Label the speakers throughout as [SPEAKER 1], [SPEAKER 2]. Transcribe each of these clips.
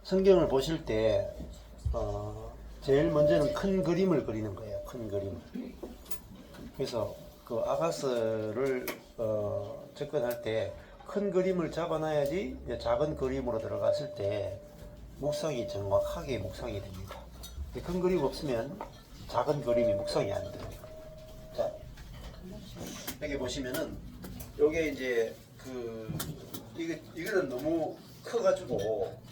[SPEAKER 1] 성경을 보실 때 제일 먼저는 큰 그림을 그리는 거예요. 큰 그림. 그래서 그 아가스를 접근할 때 큰 그림을 잡아놔야지 이제 작은 그림으로 들어갔을 때 묵상이 정확하게 묵상이 됩니다. 큰 그림 없으면 작은 그림이 묵상이 안 돼요. 자, 여기 보시면은 요게 이제 이거는 너무 커가지고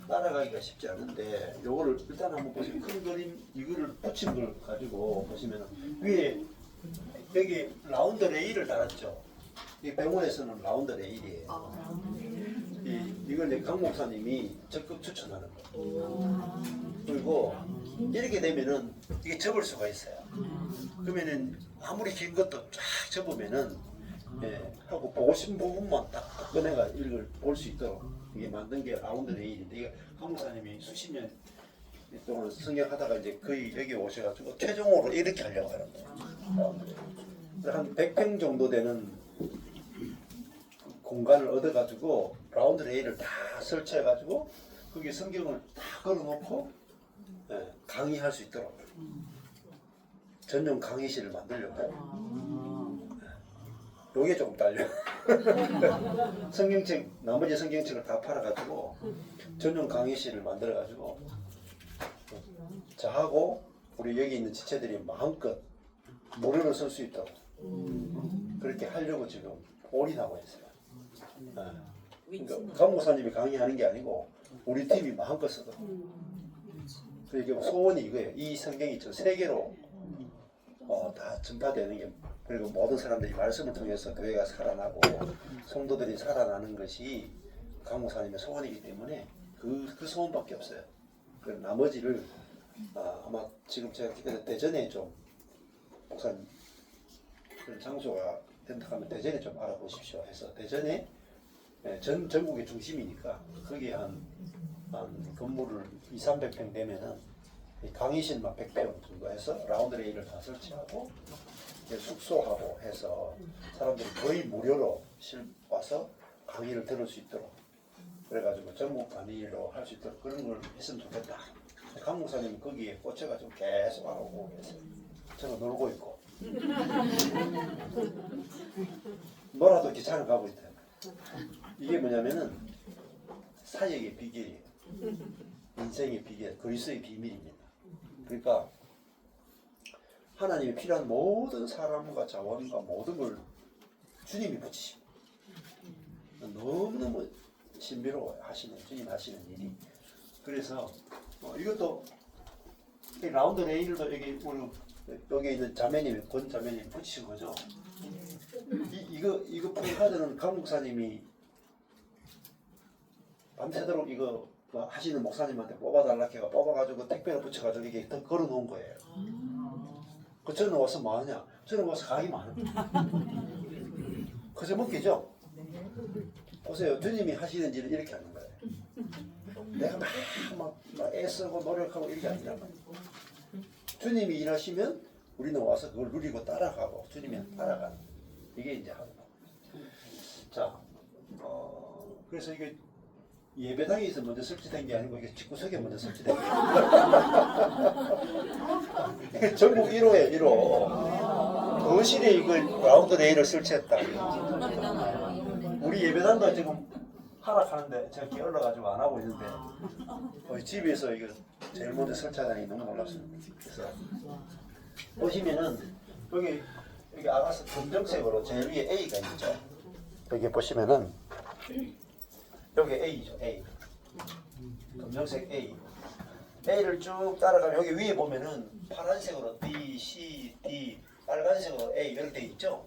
[SPEAKER 1] 따라가기가 쉽지 않은데 요거를 일단 한번 보시면 큰 그림 이거를 붙인 걸 가지고 보시면 위에 여기 라운드 레일을 달았죠. 이 병원에서는 라운드 레일이에요. 이걸 이제 강 목사님이 적극 추천하는 거예요. 그리고 이렇게 되면은 이게 접을 수가 있어요. 그러면은 아무리 긴 것도 쫙 접으면은 하고 보고 싶은 부분만 딱 꺼내가 이걸 볼 수 있도록 이게 만든 게 라운드 레일인데 이게 강 목사님이 수십 년 동안 성경하다가 이제 거의 여기 오셔가지고 최종으로 이렇게 하려고 하는 거예요. 한 100평 정도 되는 공간을 얻어가지고 라운드 레일을 다 설치해가지고 거기에 성경을 다 걸어놓고 강의할 수 있도록 전용 강의실을 만들려고. 요게 조금 딸려. 성경책 나머지 성경책을 다 팔아가지고 전용 강의실을 만들어가지고 저하고 우리 여기 있는 지체들이 마음껏 무료로 쓸 수 있도록 그렇게 하려고 지금 올인하고 있어요. 그러니까 강 목사님이 강의하는 게 아니고 우리 팀이 마음껏 쓰거든요. 그러니까 소원이 이거예요. 이 성경이 전 세계로 다 전파되는 게, 그리고 모든 사람들이 말씀을 통해서 교회가 살아나고 성도들이 살아나는 것이 강 목사님의 소원이기 때문에 그 소원밖에 없어요. 그 나머지를 아마 지금 제가 기대는 대전에 좀 목사님 그런 장소가 된다면 대전에 좀 알아보십시오 해서 대전에 전국의 중심이니까 거기에 한 건물을 200~300평 되면은 강의실만 100평 정도 해서 라운드 레일을 다 설치하고 숙소하고 해서 사람들이 거의 무료로 와서 강의를 들을 수 있도록 그래가지고 전국 강의로 할 수 있도록 그런 걸 했으면 좋겠다. 강 목사님은 거기에 꽂혀가지고 계속 알아보고 계세요. 저는 놀고 있고 뭐라도 귀찮아 가고 있다. 이게 뭐냐면은 사역의 비결이에요. 인생의 비결, 그리스도의 비밀입니다. 그러니까 하나님이 필요한 모든 사람과 자원과 모든 걸 주님이 붙이십니다. 너무너무 신비로워 하시는 주님 하시는 일이. 그래서 이것도 라운드 레일도 여기 있는 자매님이 권 자매님이 붙이신 거죠. 이거 프레카드는 강 목사님이 밤새도록 이거 하시는 목사님한테 뽑아달라 해가 뽑아가지고 택배로 붙여가지고 이게 더 걸어놓은 거예요. 그 저는 와서 뭐 하냐? 저는 와서 강의 많은 거예요. 그저 먹기죠? 보세요. 주님이 하시는 일을 이렇게 하는 거예요. 내가 막 애쓰고 노력하고 이렇게 아니란 말이에요. 주님이 일하시면 우리는 와서 그걸 누리고 따라가고 주님이 따라가는 이게 이제 하는 거예요. 자, 그래서 이게 예배당에서 먼저 설치된 게 아니고 이게 집구석에 먼저 설치된 거예요. 전국 1호에 1호. 거실에 이걸 라운드 레일을 설치했다. 우리 예배당도 지금 하락하는데 제가 게을러가지고 안 하고 있는데 집에서 이거 제일 먼저 설치하다니 너무 놀랐습니다. 그래서 보시면은 여기 아가스 검정색으로 제일 위에 A가 있죠. 여기 보시면은 여기 A죠. A. 검정색 A. A를 쭉 따라가면 여기 위에 보면은 파란색으로 B, C, D, 빨간색으로 A 이렇게 돼 있죠.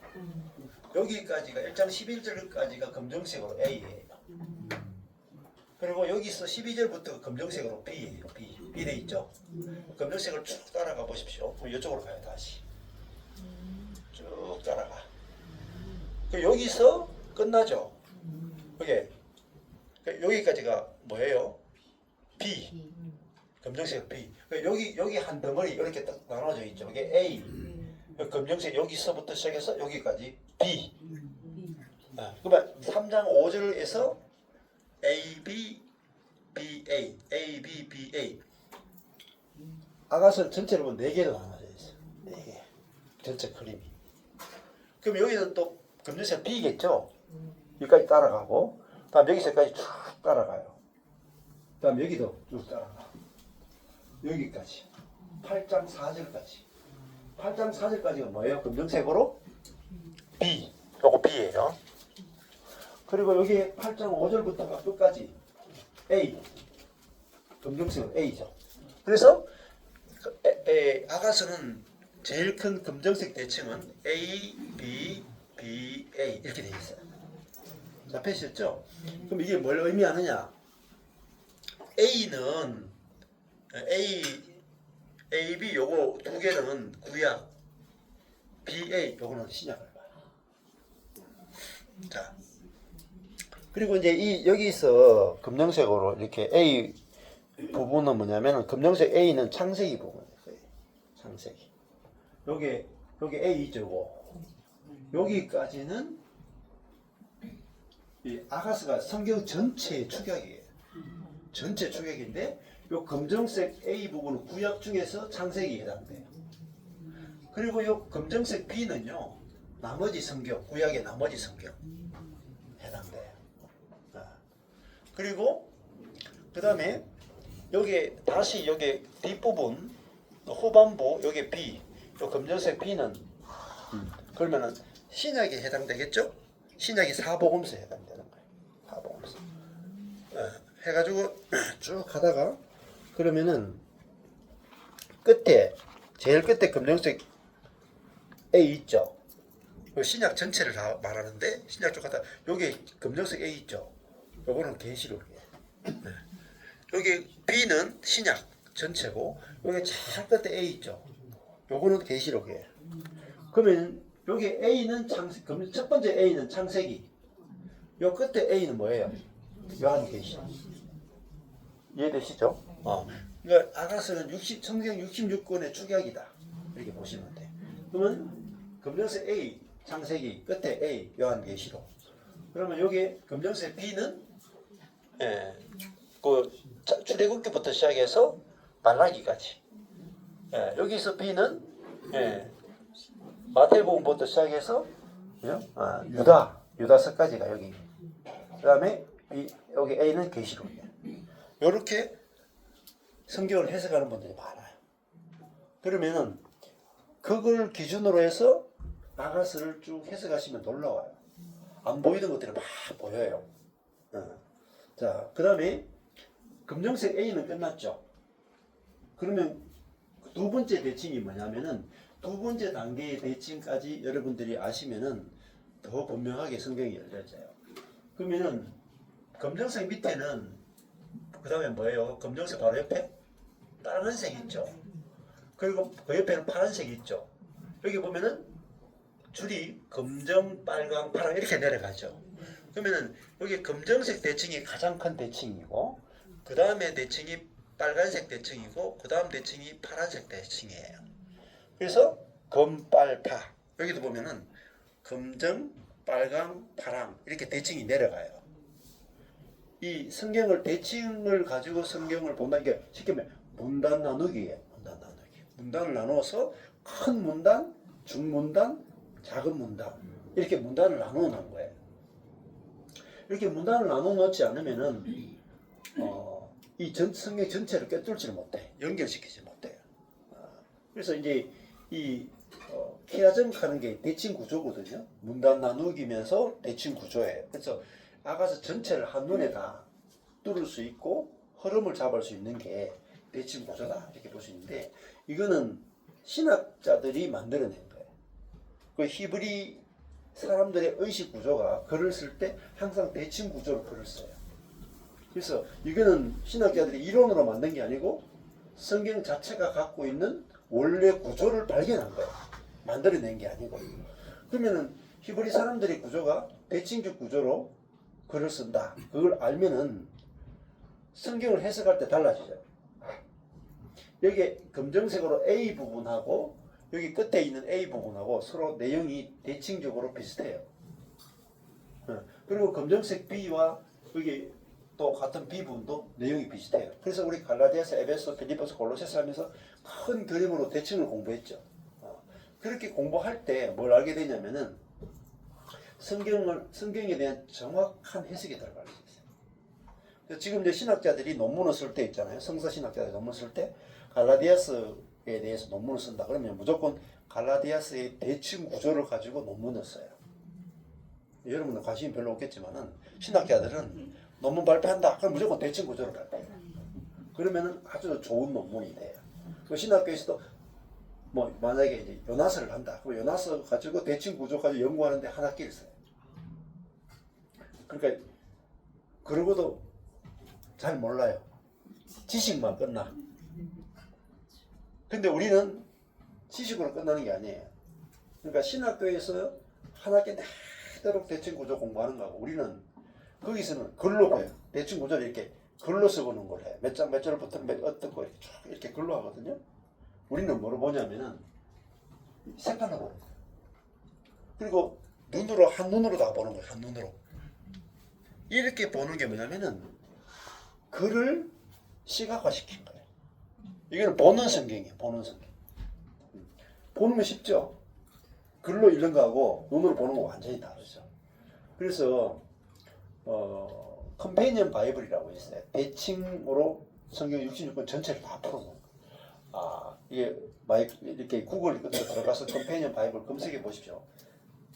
[SPEAKER 1] 여기까지가 1장 11절까지가 검정색으로 A예요. 그리고 여기서 12절부터 검정색으로 B예요. B 돼 있죠. 검정색을 쭉 따라가 보십시오. 이쪽으로 가요. 다시 쭉 따라가. 여기서 끝나죠. 여기까지가 뭐예요? B. 검정색 B. 여기 한 덩어리 이렇게 딱 나눠져 있죠. 이게 A. 검정색 여기서부터 시작해서 여기까지 B. 그러면 3장 5절에서 A, B, B, A A, A, B, B, A. 아가스는 전체로 보면 4개로 나눠져 있어요. 4개. 전체 그림이. 그럼 여기서 또 검정색 B겠죠? 여기까지 따라가고, 다음 여기서까지 쭉 따라가요. 다음 여기도 쭉 따라가. 여기까지. 8장 4절까지. 8장 4절까지가 뭐예요? 검정색으로 B. 요거 B예요. 그리고 여기 8장 5절부터가 끝까지 A. 검정색으로 A죠. 그래서 아가스는 제일 큰 검정색 대칭은 A, B, B, A 이렇게 되어 있어요. 잡히셨죠? 그럼 이게 뭘 의미하느냐? A는 A, B 요거 두 개는 구약, B, A 요거는 신약을 봐요. 자, 그리고 이제 여기서 검정색으로 이렇게 A 부분은 뭐냐면 검정색 A는 창세기 부분이에요. 창세기. 요게 A죠. 여기까지는 이 아가스가 성경 전체의 축약이에요. 전체 축약인데 요 검정색 A 부분은 구약 중에서 창세기에 해당돼요. 그리고 요 검정색 B는요 나머지 성경, 구약의 나머지 성경 해당돼요. 그리고 그 다음에 여기 다시 여기 뒷부분 후반부 여기 B, 요 검정색 B는 그러면은 신약에 해당되겠죠? 신약이 사복음서에 해당되는 거예요. 사복음서. 해가지고 쭉 가다가 그러면은 끝에 제일 끝에 검정색 A 있죠. 신약 전체를 다 말하는데 신약 쪽 가다 여기 검정색 A 있죠. 요거는 계시록이에요. 여기 B는 신약 전체고 여기 잘 끝에 A 있죠. 요거는 계시록이에요. 그러면 여기 A는 창세, 첫 번째 A는 창세기. 요 끝에 A는 뭐예요? 요한계시록. 이해되시죠? 그러니까 아가스는 성경 66권의 축약이다. 이렇게 보시면 돼요. 그러면 검정색 A, 창세기, 끝에 A, 요한계시록. 그러면 여기 검정색 B는 그 출애굽기부터 시작해서 말라기까지. 여기서 B는 마태복음부터 시작해서 유다서까지가 여기. 그다음에 여기 A는 계시록이에요. 이렇게 성경을 해석하는 분들이 많아요. 그러면은 그걸 기준으로 해서 아가스를 쭉 해석하시면 놀라워요. 안 보이던 것들이 막 보여요. 자, 그다음에 검정색 A는 끝났죠. 그러면 두 번째 대칭이 뭐냐면은 두 번째 단계의 대칭까지 여러분들이 아시면은 더 분명하게 성경이 열려져요. 그러면은 검정색 밑에는 그 다음에 뭐예요? 검정색 바로 옆에 빨간색 있죠. 그리고 그 옆에는 파란색 있죠. 여기 보면은 줄이 검정, 빨강, 파랑 이렇게 내려가죠. 그러면은 여기 검정색 대칭이 가장 큰 대칭이고 그 다음에 대칭이 빨간색 대칭이고 그 다음 대칭이 파란색 대칭이에요. 그래서 검, 빨, 파 여기도 보면은 검정, 빨강, 파랑 이렇게 대칭이 내려가요. 이 성경을 대칭을 가지고 성경을 본다. 이게 쉽게 말하면 문단 나누기예요. 문단 나누기. 문단을 나누어서 큰 문단, 중문단, 작은 문단 이렇게 문단을 나누어 놓은 거예요. 이렇게 문단을 나누어 놓지 않으면은 이 성경 전체를 꿰뚫지를 못해. 연결시키지 못해요. 그래서 이제 이 키아점 하는 게 대칭 구조거든요. 문단 나누기면서 대칭 구조예요. 그래서 아가서 전체를 한눈에 다 뚫을 수 있고 흐름을 잡을 수 있는 게 대칭 구조다 이렇게 볼 수 있는데 이거는 신학자들이 만들어낸 거예요. 그 히브리 사람들의 의식 구조가 글을 쓸 때 항상 대칭 구조로 글을 써요. 그래서 이거는 신학자들이 이론으로 만든 게 아니고 성경 자체가 갖고 있는 원래 구조를 발견한 거예요. 만들어낸 게 아니고. 그러면은 히브리 사람들의 구조가 대칭적 구조로 글을 쓴다. 그걸 알면은 성경을 해석할 때 달라지죠. 여기 검정색으로 A 부분하고 여기 끝에 있는 A 부분하고 서로 내용이 대칭적으로 비슷해요. 그리고 검정색 B와 여기 또 같은 B부분도 내용이 비슷해요. 그래서 우리 갈라디아서, 에베소, 빌립보서, 골로새서 하면서 큰 그림으로 대칭을 공부했죠. 그렇게 공부할 때 뭘 알게 되냐면은 성경에 대한 정확한 해석이 들어갈 수 있어요. 그래서 지금 이제 신학자들이 논문을 쓸 때 있잖아요. 성서 신학자들이 논문 쓸 때 갈라디아서에 대해서 논문을 쓴다 그러면 무조건 갈라디아서의 대칭 구조를 가지고 논문을 써요. 여러분은 관심이 별로 없겠지만은 신학자들은 논문 발표한다. 그럼 무조건 대칭 구조를 발표해요. 그러면은 아주 좋은 논문이 돼요. 그 신학교에서도 뭐 만약에 이제 요나서를 한다. 그럼 요나서 가지고 대칭 구조까지 연구하는데 한 학기를 써요. 그러니까 그러고도 잘 몰라요. 지식만 끝나. 근데 우리는 지식으로 끝나는 게 아니에요. 그러니까 신학교에서 한 학기 내도록 대칭 구조 공부하는 거고 우리는 거기서는 글로 봐요. 대칭 구조를 이렇게 글로 써보는 걸 해요. 몇 장 몇 절부터 어떤 거 이렇게 글로 하거든요. 우리는 뭐로 보냐면은 색깔로 보는 거예요. 그리고 눈으로 한눈으로 다 보는 거예요. 한눈으로. 이렇게 보는 게 뭐냐면은 글을 시각화시킨 거예요. 이거는 보는 성경이에요. 보는 성경. 보는 건 쉽죠. 글로 읽는 거하고 눈으로 보는 거 완전히 다르죠. 그래서 컴패니언 바이블이라고 있어요. 대칭으로 성경 66권 전체를 다 풀어놓은 거예요. 이게 이렇게 구글 들어가서 컴패니언 바이블 검색해 보십시오.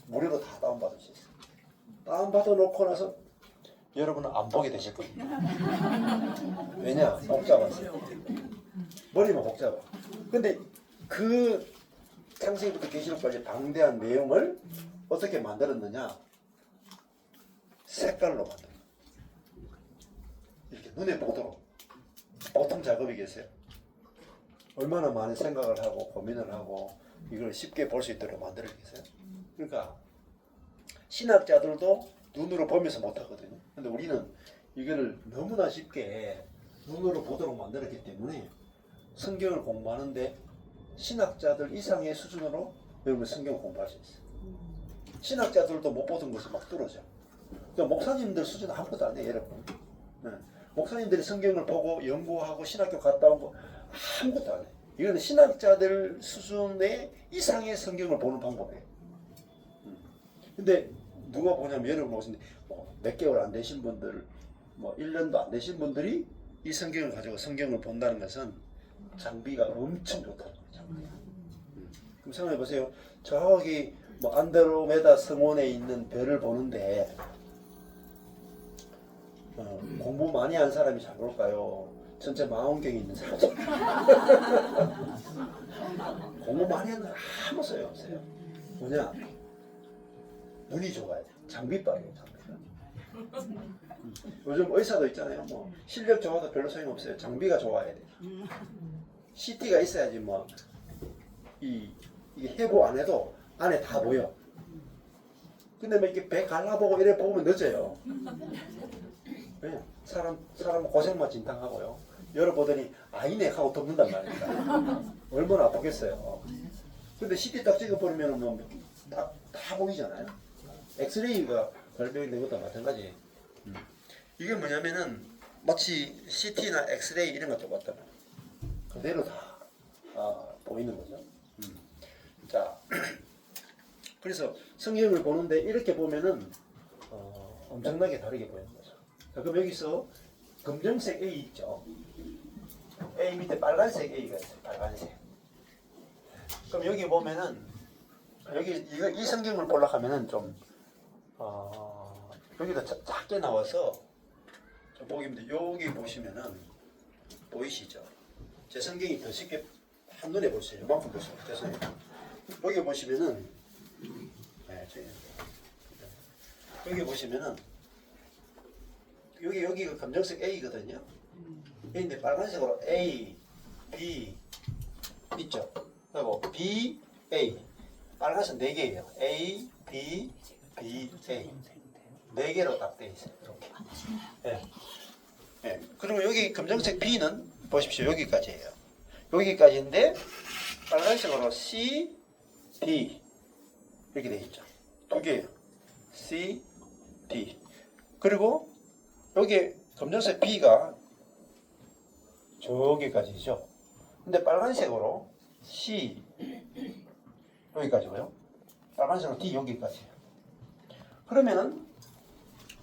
[SPEAKER 1] 무료로 다 다운받을 수 있어요. 다운받아 놓고 나서 여러분은 안 보게 되실 거예요. 왜냐? 복잡하세요. 머리만 복잡해. 근데 그 창세기부터 계시록까지 방대한 내용을 어떻게 만들었느냐? 색깔로 만들어. 이렇게 눈에 보도록. 보통 작업이겠어요. 얼마나 많은 생각을 하고 고민을 하고 이걸 쉽게 볼 수 있도록 만들었겠어요. 그러니까 신학자들도 눈으로 보면서 못하거든요. 근데 우리는 이거를 너무나 쉽게 눈으로 보도록 만들었기 때문에 성경을 공부하는데 신학자들 이상의 수준으로 여러분 성경을 공부할 수 있어요. 신학자들도 못 보던 것이 막 뚫어져. 그러니까 목사님들 수준 아무것도 안 해요, 여러분. 네. 목사님들이 성경을 보고 연구하고 신학교 갔다 온 거 아무것도 안 해요. 이거는 신학자들 수준의 이상의 성경을 보는 방법이에요. 근데 누가 보냐면 여러분 보시는데 몇 개월 안 되신 분들, 1년도 안 되신 분들이 이 성경을 가지고 성경을 본다는 것은 장비가 엄청 좋다는 거죠. 그럼 생각해 보세요. 저기 안드로메다 성원에 있는 별을 보는데 공부 많이 한 사람이 잘 볼까요? 전체 망원경이 있는 사람. 공부 많이 하는 사람 아무 소용 없어요. 뭐냐? 눈이 좋아야 돼. 장비빨이에요, 장비가. 요즘 의사도 있잖아요. 실력 좋아도 별로 소용 없어요. 장비가 좋아야 돼. CT가 있어야지 이게 해부 안 해도 안에 다 보여. 근데 이렇게 배 갈라보고 이래 보면 늦어요. 왜? 사람 고생만 진탕하고요. 열어보더니 아니네 하고 덮는단 말입니다. 얼마나 아프겠어요. 근데 CT 딱 찍어버리면 다 보이잖아요. 엑스레이가 발병된 것도 마찬가지. 이게 뭐냐면은 마치 CT나 엑스레이 이런 거 똑같다. 그대로 다 보이는 거죠. 자, 그래서 성경을 보는데 이렇게 보면은 엄청나게 다르게 보이는 거죠. 자, 그럼 여기서 검정색 A 있죠. A 밑에 빨간색 A가 있어요. 빨간색. 그럼 여기 보면은 이 성경을 보려고 하면은 좀 여기다 작게 나와서 좀 보기 힘든데 여기 보시면은 보이시죠? 제 성경이 더 쉽게 한눈에 보세요. 이만큼 보세요. 죄송해요. 여기 보시면은 여기 보시면은 여기가 검정색 A거든요. A인데 빨간색으로 A, B 있죠. 그리고 B, A 빨간색 4개예요. A, B, B, A 4개로 딱 돼 있어요. 이렇게. 네. 그리고 여기 검정색 B는 보십시오. 여기까지예요. 여기까지인데 빨간색으로 C, D 이렇게 돼 있죠. 2개예요. C, D. 그리고 여기 검정색 B가 저기까지죠. 근데 빨간색으로 C 여기까지고요. 빨간색으로 D 여기까지. 그러면은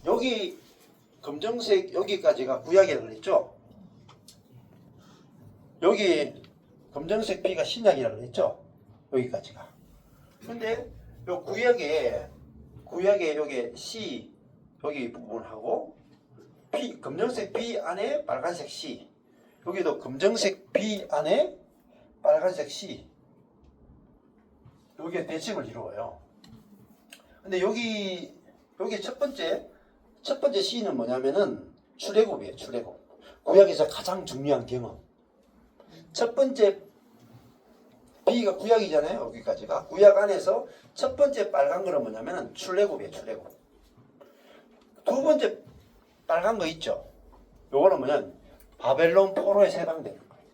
[SPEAKER 1] 여기 검정색 여기까지가 구약이라고 그랬죠. 여기 검정색 B가 신약이라고 그랬죠. 여기까지가. 근데 요 구약에 여기 C 여기 부분하고 B 검정색 B 안에 빨간색 C 여기도 검정색 B 안에 빨간색 C 여기에 대칭을 이루어요. 근데 여기 첫 번째 C는 뭐냐면은 출애굽이에요. 출애굽. 구약에서 가장 중요한 경험. 첫 번째 B가 구약이잖아요. 여기까지가 구약 안에서 첫 번째 빨간 거는 뭐냐면은 출애굽이에요. 출애굽. 두 번째 빨간 거 있죠. 요거는 뭐냐면 바벨론 포로에 해방되는 거예요.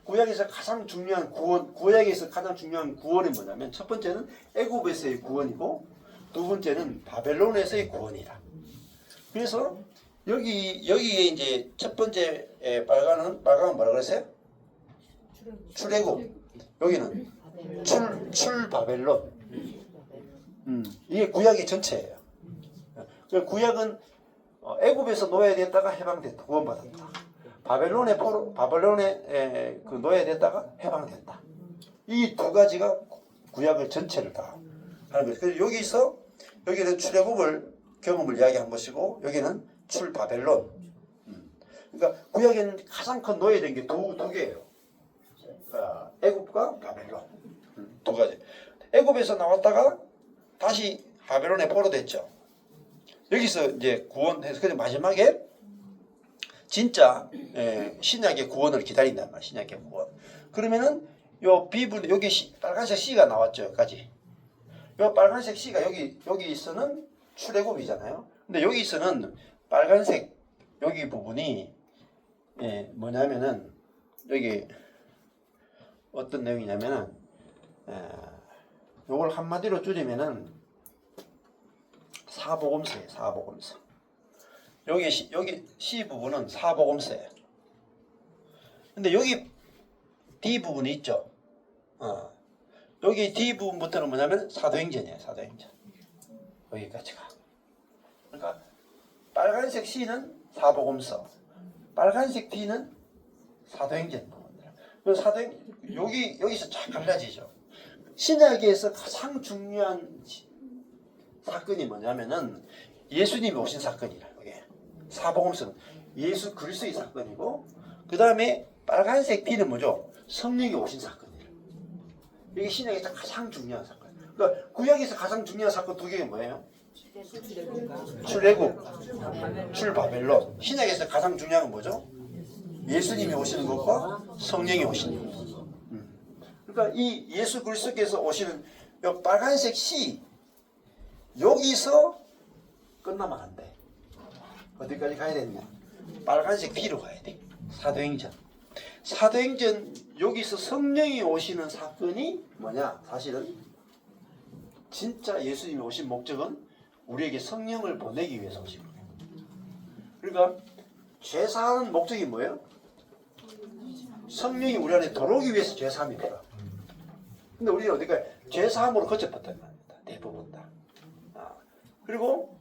[SPEAKER 1] 구약에서 가장 중요한 구원, 구약에서 가장 중요한 구원이 뭐냐면 첫 번째는 애굽에서의 구원이고 두 번째는 바벨론에서의 구원이다. 그래서 여기에 이제 첫 번째 빨간은 뭐라 그랬어요? 출애굽. 여기는 출바벨론. 이게 구약의 전체예요. 구약은 애굽에서 노예됐다가 해방됐다. 구원받았다. 바벨론의 그 노예됐다가 해방됐다. 이 두 가지가 구약의 전체를 다 하는 거죠. 그래서 여기는 출애굽을 경험을 이야기한 것이고 여기는 출바벨론. 그러니까 구약에는 가장 큰 노예된 게 두 개예요. 애굽과 바벨론. 두 가지. 애굽에서 나왔다가 다시 바벨론에 포로됐죠. 여기서 이제 구원해서 근데 마지막에 진짜 신약의 구원을 기다린단 말이야. 신약의 구원. 그러면은 요 B분 여기 빨간색 C가 나왔죠. 여기까지. 요 빨간색 C가 여기서는 출애굽이잖아요. 근데 여기서는 빨간색 여기 부분이 뭐냐면은 여기 어떤 내용이냐면은 요걸 한마디로 줄이면은 사복음서예요. 사복음서. 여기 C 부분은 사복음서예요. 근데 여기 D 부분이 있죠. 여기 D 부분부터는 뭐냐면 사도행전이에요. 사도행전. 여기까지가. 그러니까 빨간색 C는 사복음서, 빨간색 D는 사도행전 부분들. 사도행전 여기서 쫙 갈라지죠. 신약에서 가장 중요한 사건이 뭐냐면은 예수님이 오신 사건이라. 이게 사복음서는 예수 그리스도의 사건이고 그 다음에 빨간색 D는 뭐죠? 성령이 오신 사건이라. 이게 신약에서 가장 중요한 사건. 그러니까 구약에서 가장 중요한 사건 두 개가 뭐예요? 출애굽, 출바벨론. 신약에서 가장 중요한 건 뭐죠? 예수님이 오시는 것과 성령이 오시는 것. 그러니까 이 예수 그리스도께서 오시는 이 빨간색 C 여기서 끝나면 안 돼. 어디까지 가야 되느냐? 빨간색 B로 가야 돼. 사도행전. 사도행전 여기서 성령이 오시는 사건이 뭐냐? 사실은 진짜 예수님이 오신 목적은 우리에게 성령을 보내기 위해서 오신 거예요. 그러니까 죄사하는 목적이 뭐예요? 성령이 우리 안에 들어오기 위해서 죄사함이 필요합니다. 근데 우리는 어디가 죄사함으로 거쳐봤단 말입니다. 대부분 다. 그리고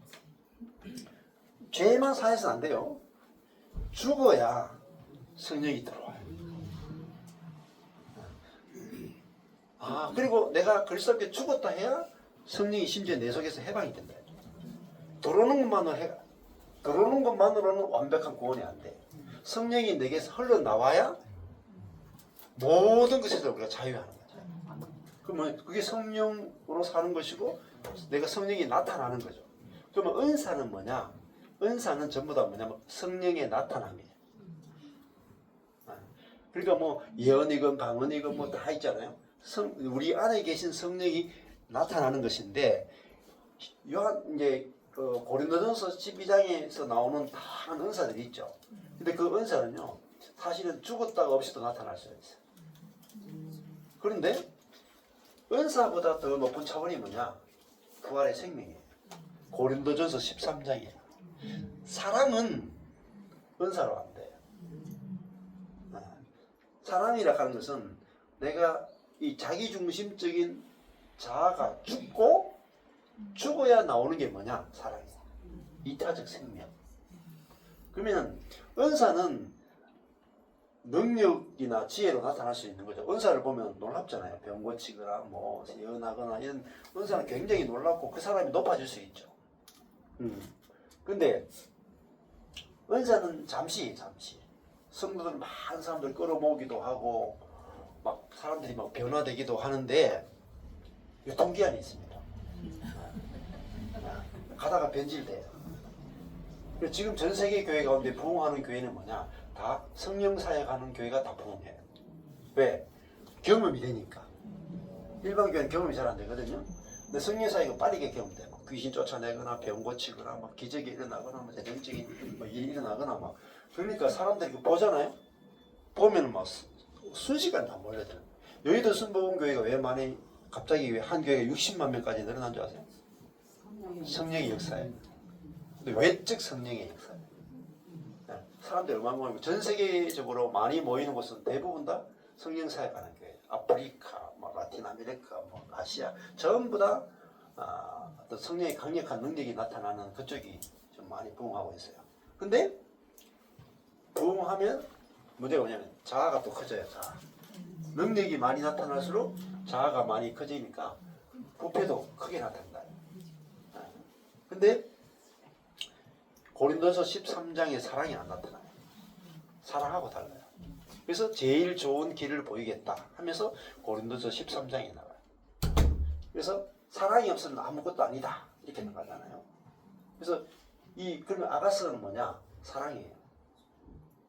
[SPEAKER 1] 죄만 사해서는 안 돼요. 죽어야 성령이 들어와요. 그리고 내가 그리스도께 죽었다 해야 성령이 심지어 내 속에서 해방이 된다. 들어오는 것만으로는 완벽한 구원이 안 돼. 성령이 내게서 흘러나와야 모든 것에서 우리가 자유하는 거죠. 그러면 그게 성령으로 사는 것이고 내가 성령이 나타나는 거죠. 그러면 은사는 뭐냐? 은사는 전부 다 뭐냐면 성령의 나타남이에요. 그러니까 뭐 예언이건 방언이건 뭐 다 있잖아요. 우리 안에 계신 성령이 나타나는 것인데 이제 고린도전서 12장에서 나오는 다양한 은사들이 있죠. 근데 그 은사는요 사실은 죽었다가 없이도 나타날 수가 있어요. 그런데 은사보다 더 높은 차원이 뭐냐? 부활의 생명이에요. 고린도전서 13장이에요. 사람은 은사로 안 돼. 사랑이라 하는 것은 내가 이 자기중심적인 자아가 죽고 죽어야 나오는 게 뭐냐? 사랑이야. 이타적 생명. 그러면 은사는 능력이나 지혜로 나타날 수 있는 거죠. 은사를 보면 놀랍잖아요. 병 고치거나 뭐 예언하거나 이런 은사는 굉장히 놀랍고 그 사람이 높아질 수 있죠. 근데 은사는 잠시 성도들 많은 사람들 끌어모으기도 하고 막 사람들이 막 변화되기도 하는데 유통기한이 있습니다. 가다가 변질돼요. 지금 전 세계 교회 가운데 부흥하는 교회는 뭐냐? 다 성령 사역하는 교회가 다 부흥해요. 왜? 경험이 되니까. 일반 교회는 경험이 잘 안 되거든요. 근데 성령 사역은 빠르게 경험돼. 막 귀신 쫓아내거나 병 고치거나 막 기적이 일어나거나 뭐 대정적인 뭐 일이 일어나거나 막 그러니까 사람들이 보잖아요. 보면은 막 순식간에 다 몰려들어요. 여의도 순복음교회가 왜 많이 갑자기 왜 한 교회가 60만 명까지 늘어난 줄 아세요? 성령의 역사예요. 외적 성령의 역사예요. 사람들이 얼마나 모이고 전 세계적으로 많이 모이는 곳은 대부분 다 성령 사역하는 교회. 아프리카, 뭐 라틴 아메리카, 뭐 아시아 전부 다 어떤 성령의 강력한 능력이 나타나는 그쪽이 좀 많이 부흥하고 있어요. 근데 부흥하면 문제가 뭐냐면 자아가 또 커져요. 자아. 능력이 많이 나타날수록 자아가 많이 커지니까 부패도 크게 나타난다. 근데 고린도서 13장에 사랑이 안 나타나요. 사랑하고 달라요. 그래서 제일 좋은 길을 보이겠다 하면서 고린도서 13장에 나와요. 그래서 사랑이 없으면 아무것도 아니다 이렇게 나가잖아요. 그래서 그러면 아가스는 뭐냐? 사랑이에요.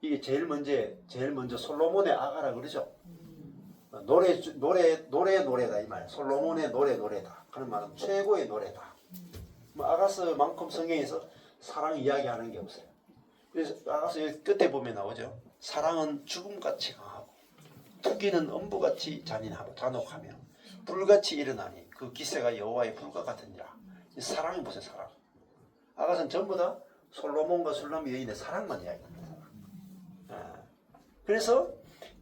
[SPEAKER 1] 이게 제일 먼저 솔로몬의 아가라 그러죠. 노래다 이 말. 솔로몬의 노래다. 그런 말은 최고의 노래다. 뭐 아가스만큼 성경에서 사랑 이야기하는 게 없어요. 그래서 아가서 여기 끝에 보면 나오죠. 사랑은 죽음같이 강하고 투기는 엄부같이 잔인하고 잔혹하며 불같이 일어나니 그 기세가 여호와의 불과 같으니라. 이 사랑이 무슨 사랑? 아가서는 전부 다 솔로몬과 술람 여인의 사랑만 이야기합니다. 그래서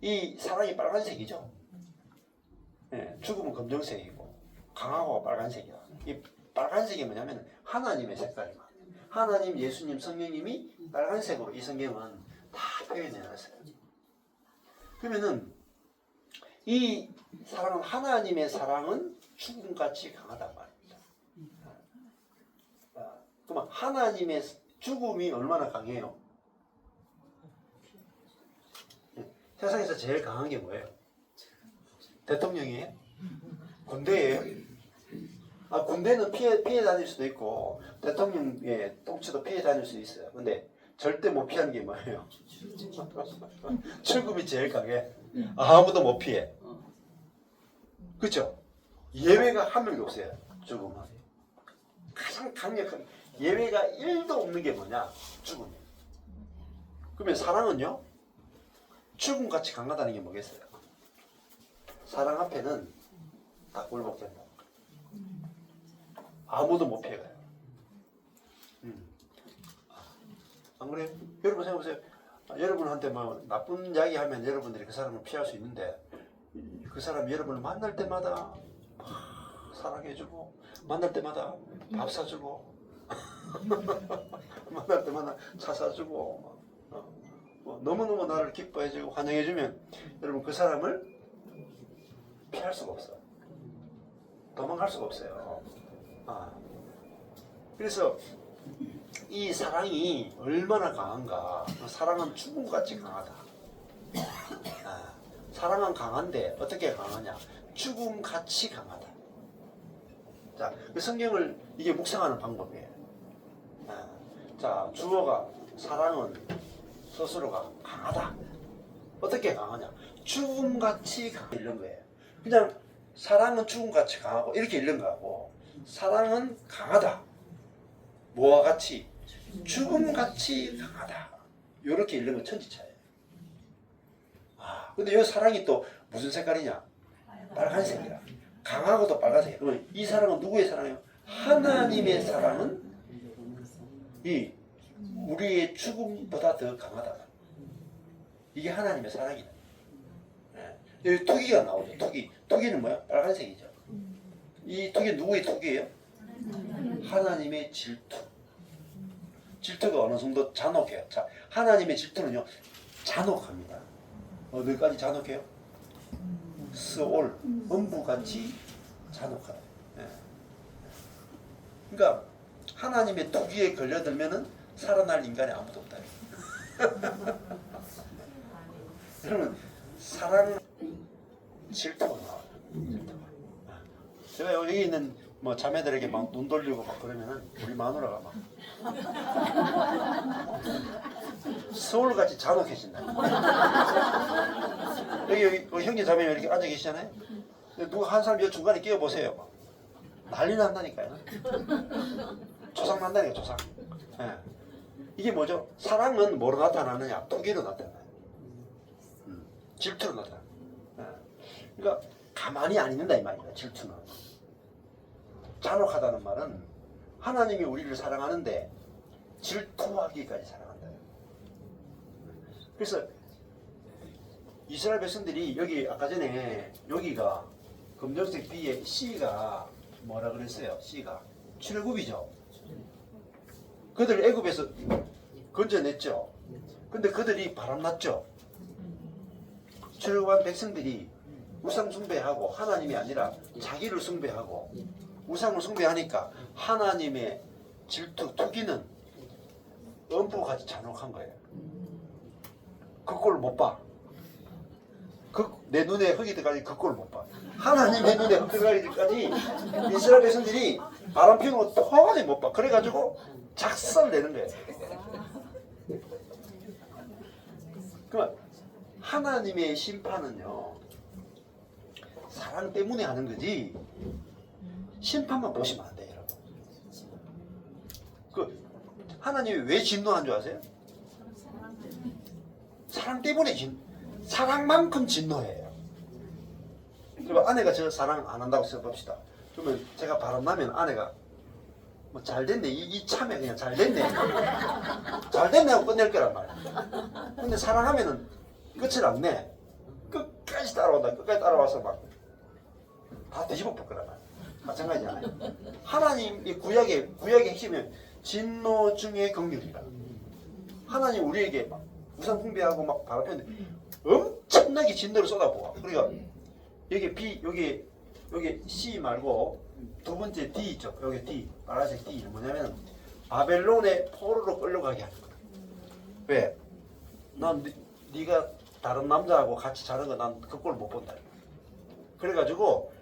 [SPEAKER 1] 이 사랑이 빨간색이죠. 죽음은 검정색이고 강하고 빨간색이다. 이 빨간색이 뭐냐면 하나님의 색깔이거든요. 하나님, 예수님, 성령님이 빨간색으로 이 성경은 다 표현해놨어요. 그러면은 이 사랑은 하나님의 사랑은 죽음같이 강하단 말입니다. 그러면 하나님의 죽음이 얼마나 강해요? 세상에서 제일 강한 게 뭐예요? 대통령이에요? 군대예요? 군대는 피해 다닐 수도 있고 대통령의 통치도 피해 다닐 수 있어요. 근데 절대 못 피하는 게 뭐예요? 죽음이 제일 강해. 아무도 못 피해. 그렇죠? 예외가 한 명도 없어요. 죽음은 가장 강력한 예외가 1도 없는 게 뭐냐? 죽음이에요. 그러면 사랑은요? 죽음같이 강하다는 게 뭐겠어요? 사랑 앞에는 다 굴복된다. 아무도 못 피해가요. 안 그래요? 여러분 생각해보세요. 여러분한테 뭐 나쁜 이야기 하면 여러분들이 그 사람을 피할 수 있는데 그 사람이 여러분을 만날 때마다 사랑해주고 만날 때마다 밥 사주고 만날 때마다 차 사주고 너무너무 나를 기뻐해주고 환영해주면 여러분 그 사람을 피할 수가 없어요. 도망갈 수가 없어요. 그래서 이 사랑이 얼마나 강한가. 사랑은 죽음같이 강하다. 사랑은 강한데 어떻게 강하냐? 죽음같이 강하다. 자, 그 성경을 이게 묵상하는 방법이에요. 자, 주어가 사랑은 스스로가 강하다. 어떻게 강하냐? 죽음같이 강하다. 이런 거예요. 그냥 사랑은 죽음같이 강하고 이렇게 읽는 거하고 사랑은 강하다. 뭐와 같이? 죽음같이 강하다. 이렇게 읽는 건 천지차예요. 근데 이 사랑이 또 무슨 색깔이냐? 빨간색이야. 강하고도 빨간색이야. 그러면 이 사랑은 누구의 사랑이에요? 하나님의 사랑은 이 우리의 죽음보다 더 강하다. 이게 하나님의 사랑이다. 예. 여기 투기가 나오죠. 투기는 뭐야? 빨간색이죠. 이 투기 누구의 투기예요? 하나님의 질투. 질투가 어느 정도 잔혹해요. 자, 하나님의 질투는요, 잔혹합니다. 어디까지 잔혹해요? 스올, 음부같이 잔혹하다. 예. 그러니까 하나님의 투기에 걸려들면은 살아날 인간이 아무도 없다. 그러면 사랑 질투가 나와요. 제가 여기 있는 뭐 자매들에게 막 눈 돌리고 막 그러면은 우리 마누라가 막 서울같이 잔혹해진다. 여기 형제 자매 이렇게 앉아 계시잖아요. 누가 한 사람 여 중간에 끼워 보세요. 막 난리 난다니까요. 조상 난다니까 조상. 예. 이게 뭐죠? 사랑은 뭐로 나타나느냐? 투기로 나타나요. 질투로 나타나요. 예. 그러니까 가만히 안 있는다 이 말이에요. 질투는. 잔혹하다는 말은 하나님이 우리를 사랑하는데 질투하기까지 사랑한다. 그래서 이스라엘 백성들이 여기 아까 전에 여기가 검정색 B에 C가 뭐라 그랬어요? C가 출애굽이죠. 그들 애굽에서 건져냈죠. 근데 그들이 바람났죠. 출애굽한 백성들이 우상 숭배하고 하나님이 아니라 자기를 숭배하고 우상을 숭배하니까 하나님의 질투, 투기는 음부같이 잔혹한 거예요. 그 꼴을 못 봐. 내 눈에 흙이 들어가지 그 꼴을 못 봐. 하나님의 눈에 흙 들어가기까지 이스라엘 백성들이 바람 피우는 거 도저히 못 봐. 그래가지고 작살 내는 거예요. 그러니까 하나님의 심판은요, 사랑 때문에 하는 거지 심판만 보시면 안 돼요, 여러분. 하나님이 왜 진노한 줄 아세요? 사랑 때문에 사랑만큼 진노해요. 그리고 아내가 저 사랑 안 한다고 생각합시다. 그러면 제가 바람나면 아내가 뭐 잘됐네, 이 참에 그냥 잘됐네 잘됐네 하고 끝낼 거란 말이야. 근데 사랑하면은 끝을 안 내. 끝까지 따라온다. 끝까지 따라와서 막 다 뒤집어 볼 거란 말이야. 마찬가지잖아요. 하나님이 구약의 핵심은 진노 중에 긍휼이라. 하나님 우리에게 막 우상 숭배하고 막 바람 피우는데 엄청나게 진노를 쏟아부어. 그러니까 여기 B, 여기 C 말고 두 번째 D 있죠. 여기 D, 빨간색 D는 뭐냐면 바벨론의 포로로 끌려가게 하는 거야. 왜? 난 네가 다른 남자하고 같이 자는 거 난 그 꼴 못 본다. 그래가지고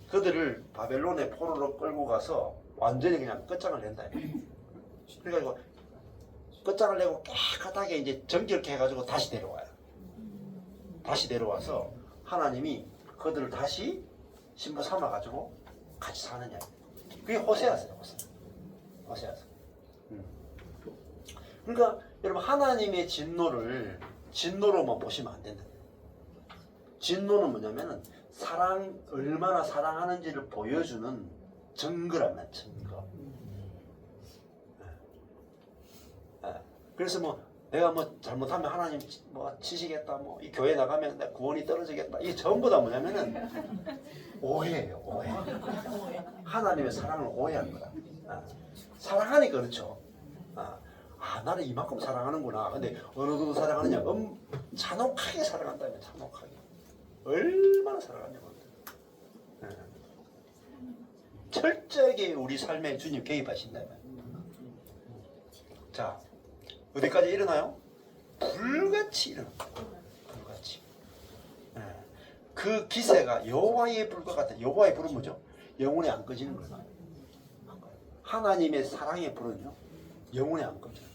[SPEAKER 1] 그들을 바벨론의 포로로 끌고 가서 완전히 그냥 끝장을 낸다. 그래가지고 끝장을 내고 깨끗하게 이제 정결케 해가지고 다시 내려와요. 다시 내려와서 하나님이 그들을 다시 신부 삼아가지고 같이 사느냐. 그게 호세아서요. 호세아서. 그러니까 여러분 하나님의 진노로만 보시면 안 된다. 진노는 뭐냐면은 얼마나 사랑하는지를 보여주는 증거란 말이야. 증거. 그래서 뭐 내가 뭐 잘못하면 하나님 뭐 치시겠다, 뭐 이 교회 나가면 내 구원이 떨어지겠다. 이게 전부 다 뭐냐면은 오해예요. 오해. 하나님의 사랑을 오해한 거다. 사랑하니까 그렇죠. 나는 이만큼 사랑하는구나. 근데 어느 정도 사랑하느냐? 잔혹하게 사랑한다면 잔혹하게. 얼마나 사랑하냐고. 철저하게 우리 삶에 주님 개입하신다면. 자, 어디까지 일어나요? 불같이 일어납니다. 불같이. 그 기세가 여호와의 불과 같아. 여호와의 불은 뭐죠? 영혼에 안 꺼지는 거예요. 하나님의 사랑의 불은요, 영혼에 안 꺼져요.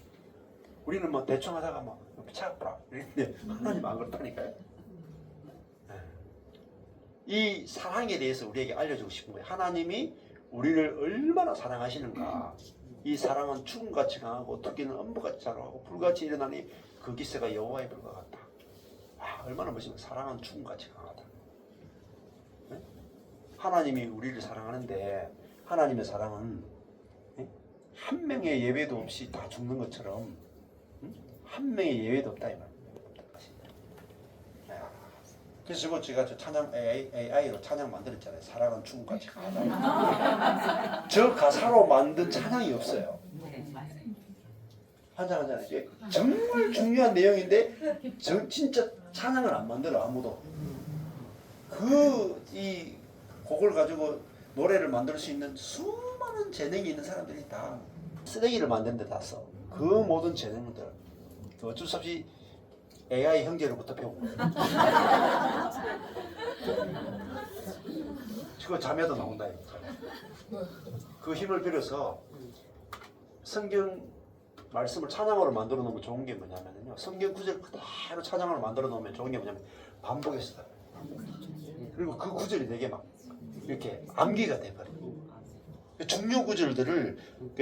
[SPEAKER 1] 우리는 뭐 대충 하다가 막 차가라 이랬는데 하나님 안 그렇다니까요. 이 사랑에 대해서 우리에게 알려주고 싶은 거예요. 하나님이 우리를 얼마나 사랑하시는가. 이 사랑은 죽음같이 강하고 투기는 음부같이 잔혹하고 불같이 일어나니 그 기세가 여호와의 불과 같다. 얼마나 멋있는. 사랑은 죽음같이 강하다. 하나님이 우리를 사랑하는데 하나님의 사랑은 한 명의 예외도 없이 다 죽는 것처럼 한 명의 예외도 없다 이 말. 그래서 제가 저 찬양 AI로 찬양 만들었잖아요. 사랑은 죽음까지 가다. 저 가사로 만든 찬양이 없어요. 환장하잖아요. 이게 정말 중요한 내용인데 진짜 찬양을 안 만들어 아무도. 이 곡을 가지고 노래를 만들 수 있는 수많은 재능이 있는 사람들이 다 쓰레기를 만드는 데 다 써. 그 모든 재능들 어쩔 수 없이 AI 형제로부터 배우고 그거 자매도 나온다 이거. 그 힘을 빌어서 성경 말씀을 찬양으로 만들어 놓으면 좋은 게 뭐냐면요, 성경 구절 그대로 찬양으로 만들어 놓으면 좋은 게 뭐냐면 반복해서 그리고 그 구절이 되게 막 이렇게 암기가 돼버려요. 중요 구절들을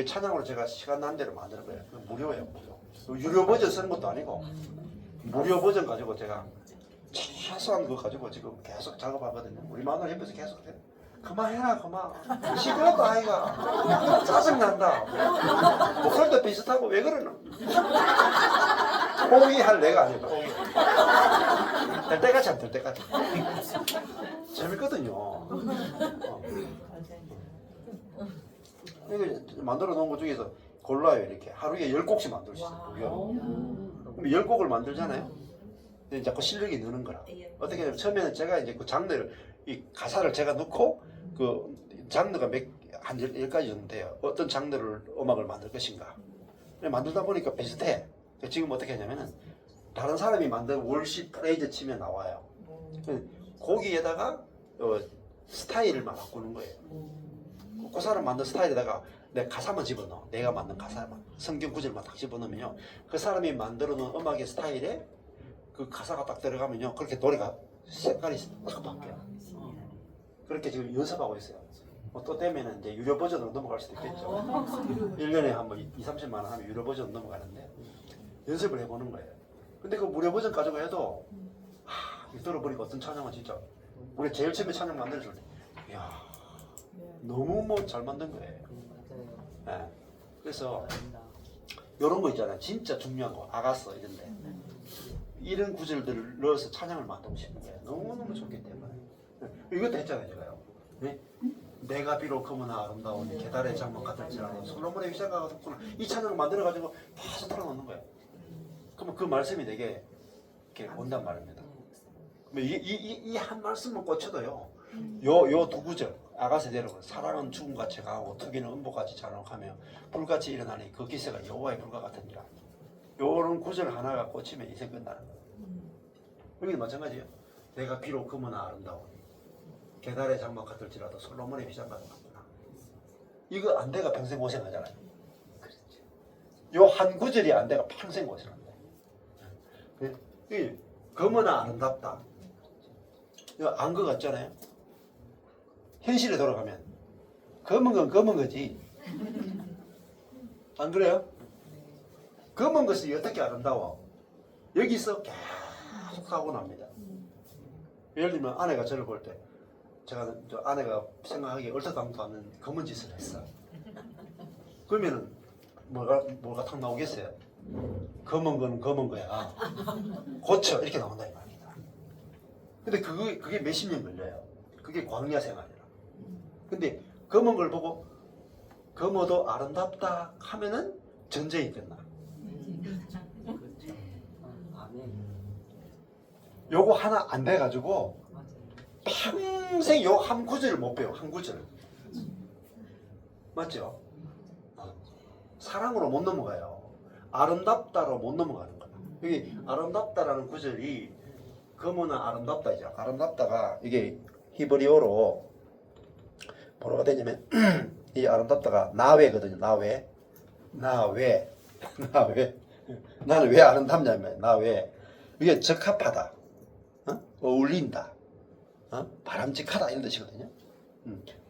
[SPEAKER 1] 찬양으로 제가 시간 난 대로 만드는 거예요. 무료예요. 무료. 유료 버전 쓰는 것도 아니고 무료 버전 가지고 제가 최소한 그거 가지고 지금 계속 작업하거든요. 우리 마누라 옆에서 계속 해요. 그만해라 그만. 시끄럽다 아이가. 짜증난다. 목소리도 비슷하고 왜 그러나. 포기할 내가 아니고 될 때까지 안 될 때까지. 재밌거든요. 이거 만들어 놓은 것 중에서 골라요. 이렇게 하루에 10곡씩 만들 수 있어요. 그럼 10곡을 만들잖아요. 근데 자꾸 실력이 느는 거라. 어떻게 하냐면 처음에는 제가 이제 그 장르를 이 가사를 제가 넣고 그 장르가 한 10가지 정도 돼요. 어떤 장르를 음악을 만들 것인가. 만들다 보니까 비슷해. 지금 어떻게 하냐면은 다른 사람이 만든 월십 프레이즈 치면 나와요. 거기에다가 스타일을 바꾸는 거예요. 그 사람 만든 스타일에다가 내 가사만 집어넣어. 내가 만든 가사만, 성경 구절만 딱 집어넣으면요, 그 사람이 만들어 놓은 음악의 스타일에 그 가사가 딱 들어가면요, 그렇게 노래가 색깔이 딱 바뀌어요. 그렇게 지금 연습하고 있어요. 또 되면은 이제 유료 버전으로 넘어갈 수도 있겠죠. 1년에 한번 2-30만 원 하면 유료 버전 넘어가는데 연습을 해보는 거예요. 근데 그 무료 버전 가지고 해도 들어보니까 어떤 찬양은 진짜 우리 제일 처음에 찬양 만들었을 때 이야 너무 뭐 잘 만든 거예요. 네. 그래서 이런 거 있잖아요. 진짜 중요한 거 아가서 이런데 이런 구절들을 넣어서 찬양을 만들고 싶은 거예요. 너무너무 좋기 때문에 이것도 했잖아요. 제가요. 네? 내가 비록 그무나 아름다운 계달의 장막 같을지라도 솔로몬의 위상과 같구나. 이 찬양을 만들어가지고 계속 틀어놓는 거예요. 그러면 그 말씀이 되게 이렇게 온단 말입니다. 이 한 말씀만 꽂혀도요, 요 두 구절 아가세대로 사랑은 죽음같이 강하고 투기는 음보같이 잔혹하며 불같이 일어나니 그 기세가 여호와의 불과 같으니라. 요런 구절 하나가 꽂히면 인생 끝나는 거예요. 여기도 마찬가지예요. 내가 비록 그무나 아름다우니 계달의 장막 같을지라도 솔로몬의 휘장과 같구나. 이거 안 돼가 평생 고생하잖아요. 요 한 구절이 안 돼가 평생 고생한다. 그무나 아름답다. 이거 안 거 같잖아요. 현실에 돌아가면 검은 건 검은 거지. 안 그래요? 검은 것이 어떻게 아름다워? 여기서 계속 사고 납니다. 예를 들면 아내가 저를 볼 때 제가 아내가 생각하기에 얼토당토 않는 검은 짓을 했어. 그러면은 뭐가 탁 나오겠어요? 검은 건 검은 거야. 고쳐 이렇게 나온다 이 말입니다. 근데 그게 몇십 년 걸려요. 그게 광야 생활이라. 근데 검은 걸 보고 검어도 아름답다 하면은 전쟁이 끝나. 요거 하나 안 돼가지고 평생 요 한 구절을 못 배워. 한 구절. 맞죠? 사랑으로 못 넘어가요. 아름답다로 못 넘어가는 거야. 여기 아름답다라는 구절이 검으나 아름답다이죠. 아름답다가 이게 히브리어로 뭐라고 되냐면 이 아름답다가 나외거든요. 나외. 나는 왜 아름답냐면 나외. 이게 적합하다. 어울린다. 바람직하다 이런 뜻이거든요.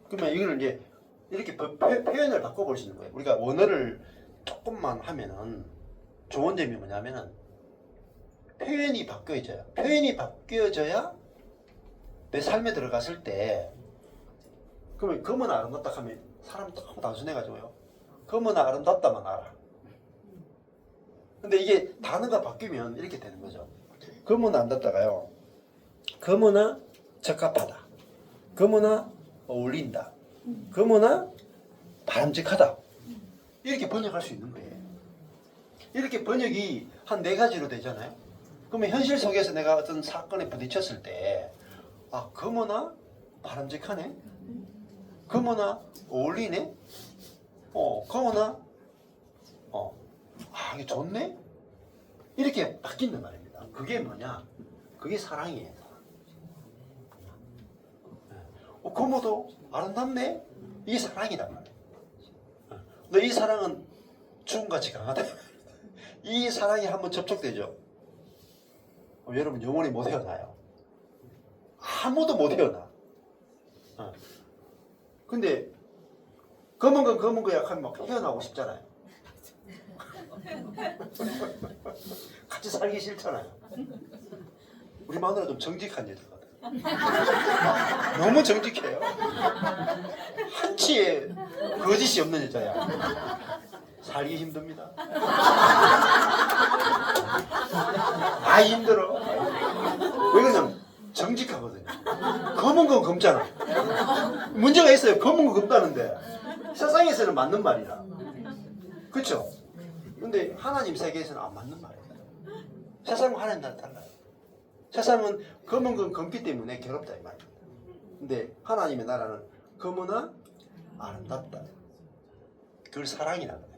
[SPEAKER 1] 그러면 이거를 이제 이렇게 표현을 바꿔볼 수 있는 거예요. 우리가 원어를 조금만 하면은 좋은 점이 뭐냐면은 표현이 바뀌어져요. 표현이 바뀌어져야 내 삶에 들어갔을 때 그러면 검은 아름답다 하면 사람이 너무 단순해가지고요. 검으나 아름답다만 알아. 근데 이게 단어가 바뀌면 이렇게 되는 거죠. 검으나 아름답다가요. 검으나 적합하다. 검으나 어울린다. 검으나 바람직하다. 이렇게 번역할 수 있는 거예요. 이렇게 번역이 한 4가지로 되잖아요. 그러면 현실 속에서 내가 어떤 사건에 부딪혔을 때 검으나 바람직하네? 검으나 어울리네? 검으나 이게 좋네? 이렇게 바뀐단 말입니다. 그게 뭐냐? 그게 사랑이에요. 검어도 아름답네? 이게 사랑이란 말이에요. 근데 이 사랑은 죽음같이 강하다. 이 사랑이 한번 접촉되죠. 여러분 영원히 못 헤어나요. 아무도 못 헤어나. 근데 검은 건 검은 거야 하면 막 헤어나고 싶잖아요. 같이 살기 싫잖아요. 우리 마누라 좀 정직한 여자거든. 너무 정직해요. 한치의 거짓이 없는 여자야. 살기 힘듭니다. 힘들어. 왜 그러냐면 정직하거든요. 검은 건 검잖아. 문제가 있어요. 검은 건 검다는데 세상에서는 맞는 말이라. 그렇죠? 근데 하나님 세계에서는 안 맞는 말이에요. 세상은 하나님 나라 달라요. 세상은 검은 건 검기 때문에 괴롭다 이 말입니다. 근데 하나님의 나라는 검으나 아름답다. 그걸 사랑이라고 해요.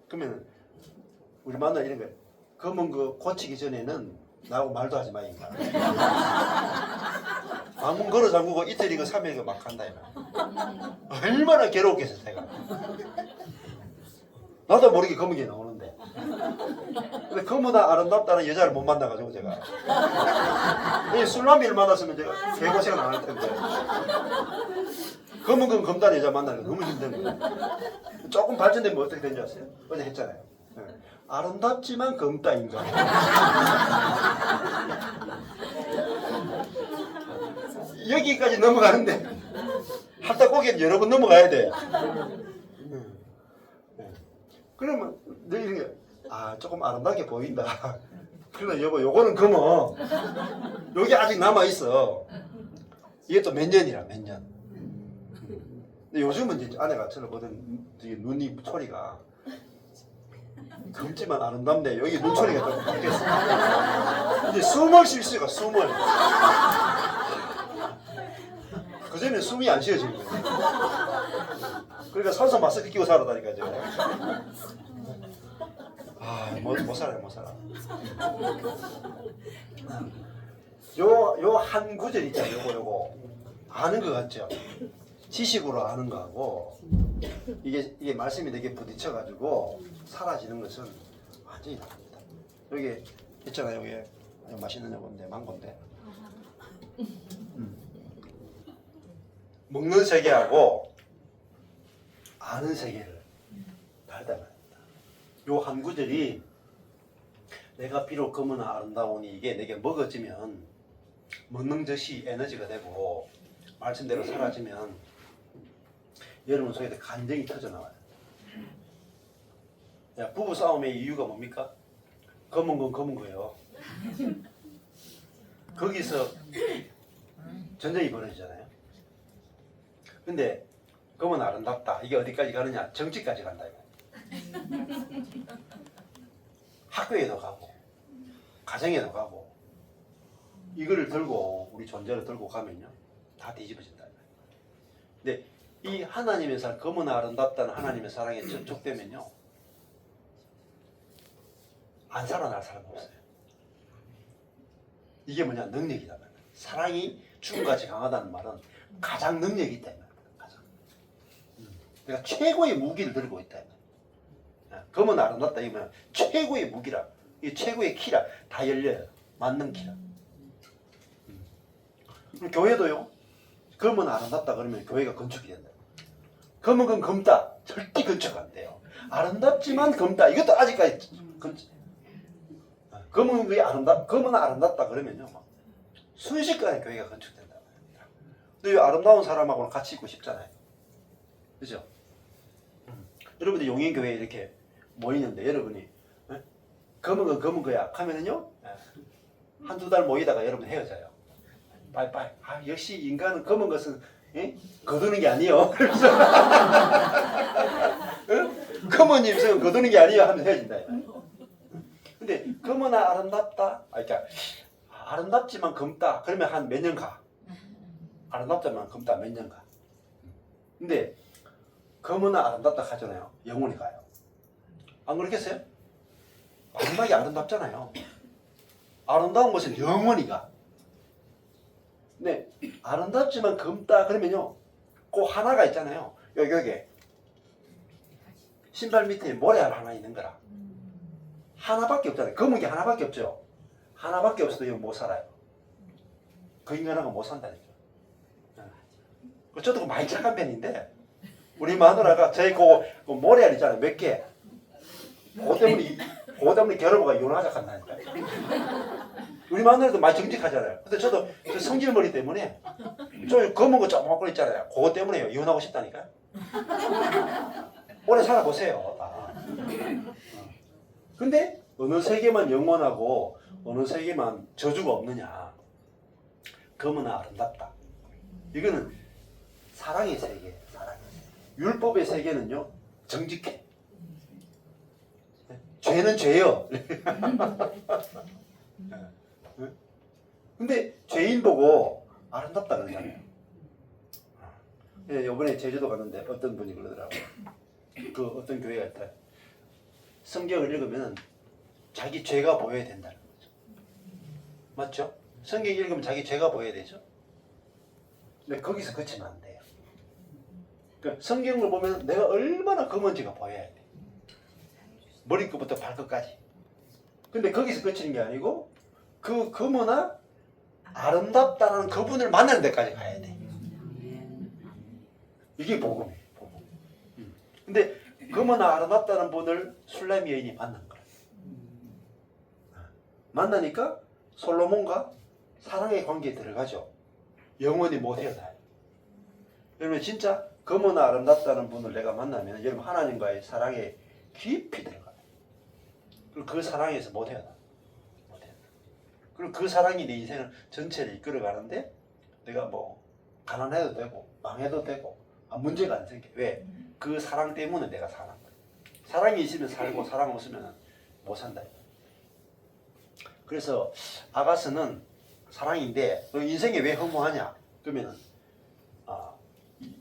[SPEAKER 1] 그러면 우리 만나 이런 거예요. 검은 거 고치기 전에는 나하고 말도 하지 마 인가. 방문 걸어 잠그고 이틀이고 3일이고 막 간다 이 말이야. 얼마나 괴롭겠어 내가. 나도 모르게 검은 게 나오는데. 근데 검보다 아름답다는 여자를 못 만나가지고 제가. 이 술남비를 만났으면 제가 개고생 안 할 텐데. 검은 건 검다는 여자 만나는 거 너무 힘든 거예요. 조금 발전되면 어떻게 되는지 아세요? 어제 했잖아요. 아름답지만 검다 인간. 여기까지 넘어가는데 하다 고개는 여러 번 넘어가야 돼. 그러면 너 이런 게 조금 아름답게 보인다. 그러나 여보 요거는 검어. 여기 아직 남아있어. 이게 또 몇 년이라 몇 년. 근데 요즘은 이제 아내가 저를 보던 눈이 소리가 검지만 아름답네. 여기 눈초리가 조금 바뀌었어. 이제 숨을 쉴 수가 숨을. 그전에는 숨이 안 쉬어지는 거예요. 그러니까 산소 마스크 끼고 살아다니까 제가. 못 살아요, 못 살아. 요 한 구절 있잖아요, 요거. 아는 거 같죠? 지식으로 아는 거하고, 이게 말씀이 되게 부딪혀가지고, 사라지는 것은 완전히 다릅니다. 여기 있잖아요, 여기 맛있는 요건데, 망고인데. 먹는 세계하고, 아는 세계를 다르다 말입니다. 요 한 구절이 내가 비록 검으나 아름다우니 이게 내게 먹어지면 먹는 듯이 에너지가 되고 말씀대로 사라지면 여러분 속에 감정이 터져나와요. 부부 싸움의 이유가 뭡니까? 검은 건 검은 거예요. 거기서 전쟁이 벌어지잖아요. 근데 검은 아름답다. 이게 어디까지 가느냐? 정치까지 간다. 학교에도 가고 가정에도 가고 이거를 들고 우리 존재를 들고 가면요 다 뒤집어진다. 근데 이 하나님의 사랑, 검은 아름답다는 하나님의 사랑에 접촉되면요 안 살아날 사람 없어요. 이게 뭐냐? 능력이다. 사랑이 죽음같이 강하다는 말은 가장 능력이 있다. 가장. 그러니까 최고의 무기를 들고 있다. 검은 아름답다 이거는 최고의 무기라, 이 최고의 키라, 다 열려요. 맞는 키라. 교회도요. 검은 아름답다 그러면 교회가 건축이 된다. 검은 건 검다. 절대 건축 안 돼요. 아름답지만 검다. 이것도 아직까지 검은 게 검은 아름답다 그러면요. 순식간에 교회가 건축된다. 근데 이 아름다운 사람하고는 같이 있고 싶잖아요. 그죠? 여러분들 용인교회에 이렇게 모이는데 여러분이 예? 검은 건 검은 거야 하면은요 예. 한두 달 모이다가 여러분 헤어져요. 빠이빠이. 아 역시 인간은 검은 것은 예? 거두는 게 아니요. 검은 입술은 거두는 게 아니요 하면 헤어진다. 근데 검으나 아름답다. 그러니까 아름답지만 검다. 그러면 한 몇 년 가. 아름답지만 검다 몇 년 가. 근데 검으나 아름답다 하잖아요. 영원히 가요. 안 그렇겠어요? 마지막에 아름답잖아요. 아름다운 것은 영원히 가. 근데 아름답지만 검다 그러면요. 그 하나가 있잖아요. 여기 신발 밑에 모래알 하나 있는 거라. 하나밖에 없잖아요. 검은 게 하나밖에 없죠. 하나밖에 없어도 이거 못 살아요. 그 인간하고 못 산다니까. 저도 많이 착한 편인데 우리 마누라가 저희 그 모래알 있잖아요. 몇 개. 그거 때문에 결혼부가 이혼하자 한다니까. 우리 마누라도 많이 정직하잖아요. 근데 저도 저 성질머리 때문에 저 검은 거 조그맣고 있잖아요. 그거 때문에요. 이혼하고 싶다니까. 오래 살아보세요. 근데 어느 세계만 영원하고 어느 세계만 저주가 없느냐. 검으나 아름답다. 이거는 사랑의 세계. 율법의 세계는요. 정직해. 죄는 죄요. 근데 죄인 보고 아름답다 그러잖아요. 이번에 제주도 갔는데 어떤 분이 그러더라고요. 그 어떤 교회가 있다. 성경을 읽으면 자기 죄가 보여야 된다는 거죠. 맞죠? 성경 읽으면 자기 죄가 보여야 되죠. 근데 거기서 그치면 안 돼요. 그러니까 성경을 보면 내가 얼마나 검은지가 보여야 돼. 머리끝부터 발끝까지. 근데 거기서 그치는 게 아니고 그 검으나 아름답다는 그분을 만나는 데까지 가야 돼. 이게 복음이에요. 복음. 근데 검으나 아름답다는 분을 술람 여인이 만난 거예요. 만나니까 솔로몬과 사랑의 관계에 들어가죠. 영원히 못 헤어나요. 여러분 진짜 검으나 아름답다는 분을 내가 만나면 여러분 하나님과의 사랑에 깊이 들어가요. 그리고 그 사랑에서 못 헤어나. 그리고 그 사랑이 내 인생을 전체를 이끌어가는데 내가 뭐 가난해도 되고 망해도 되고 문제가 안 생겨. 왜? 그 사랑 때문에 내가 사는 거야. 사랑이 있으면 살고 사랑 없으면 못 산다. 그래서 아가스는 사랑인데 인생이 왜 허무하냐? 그러면은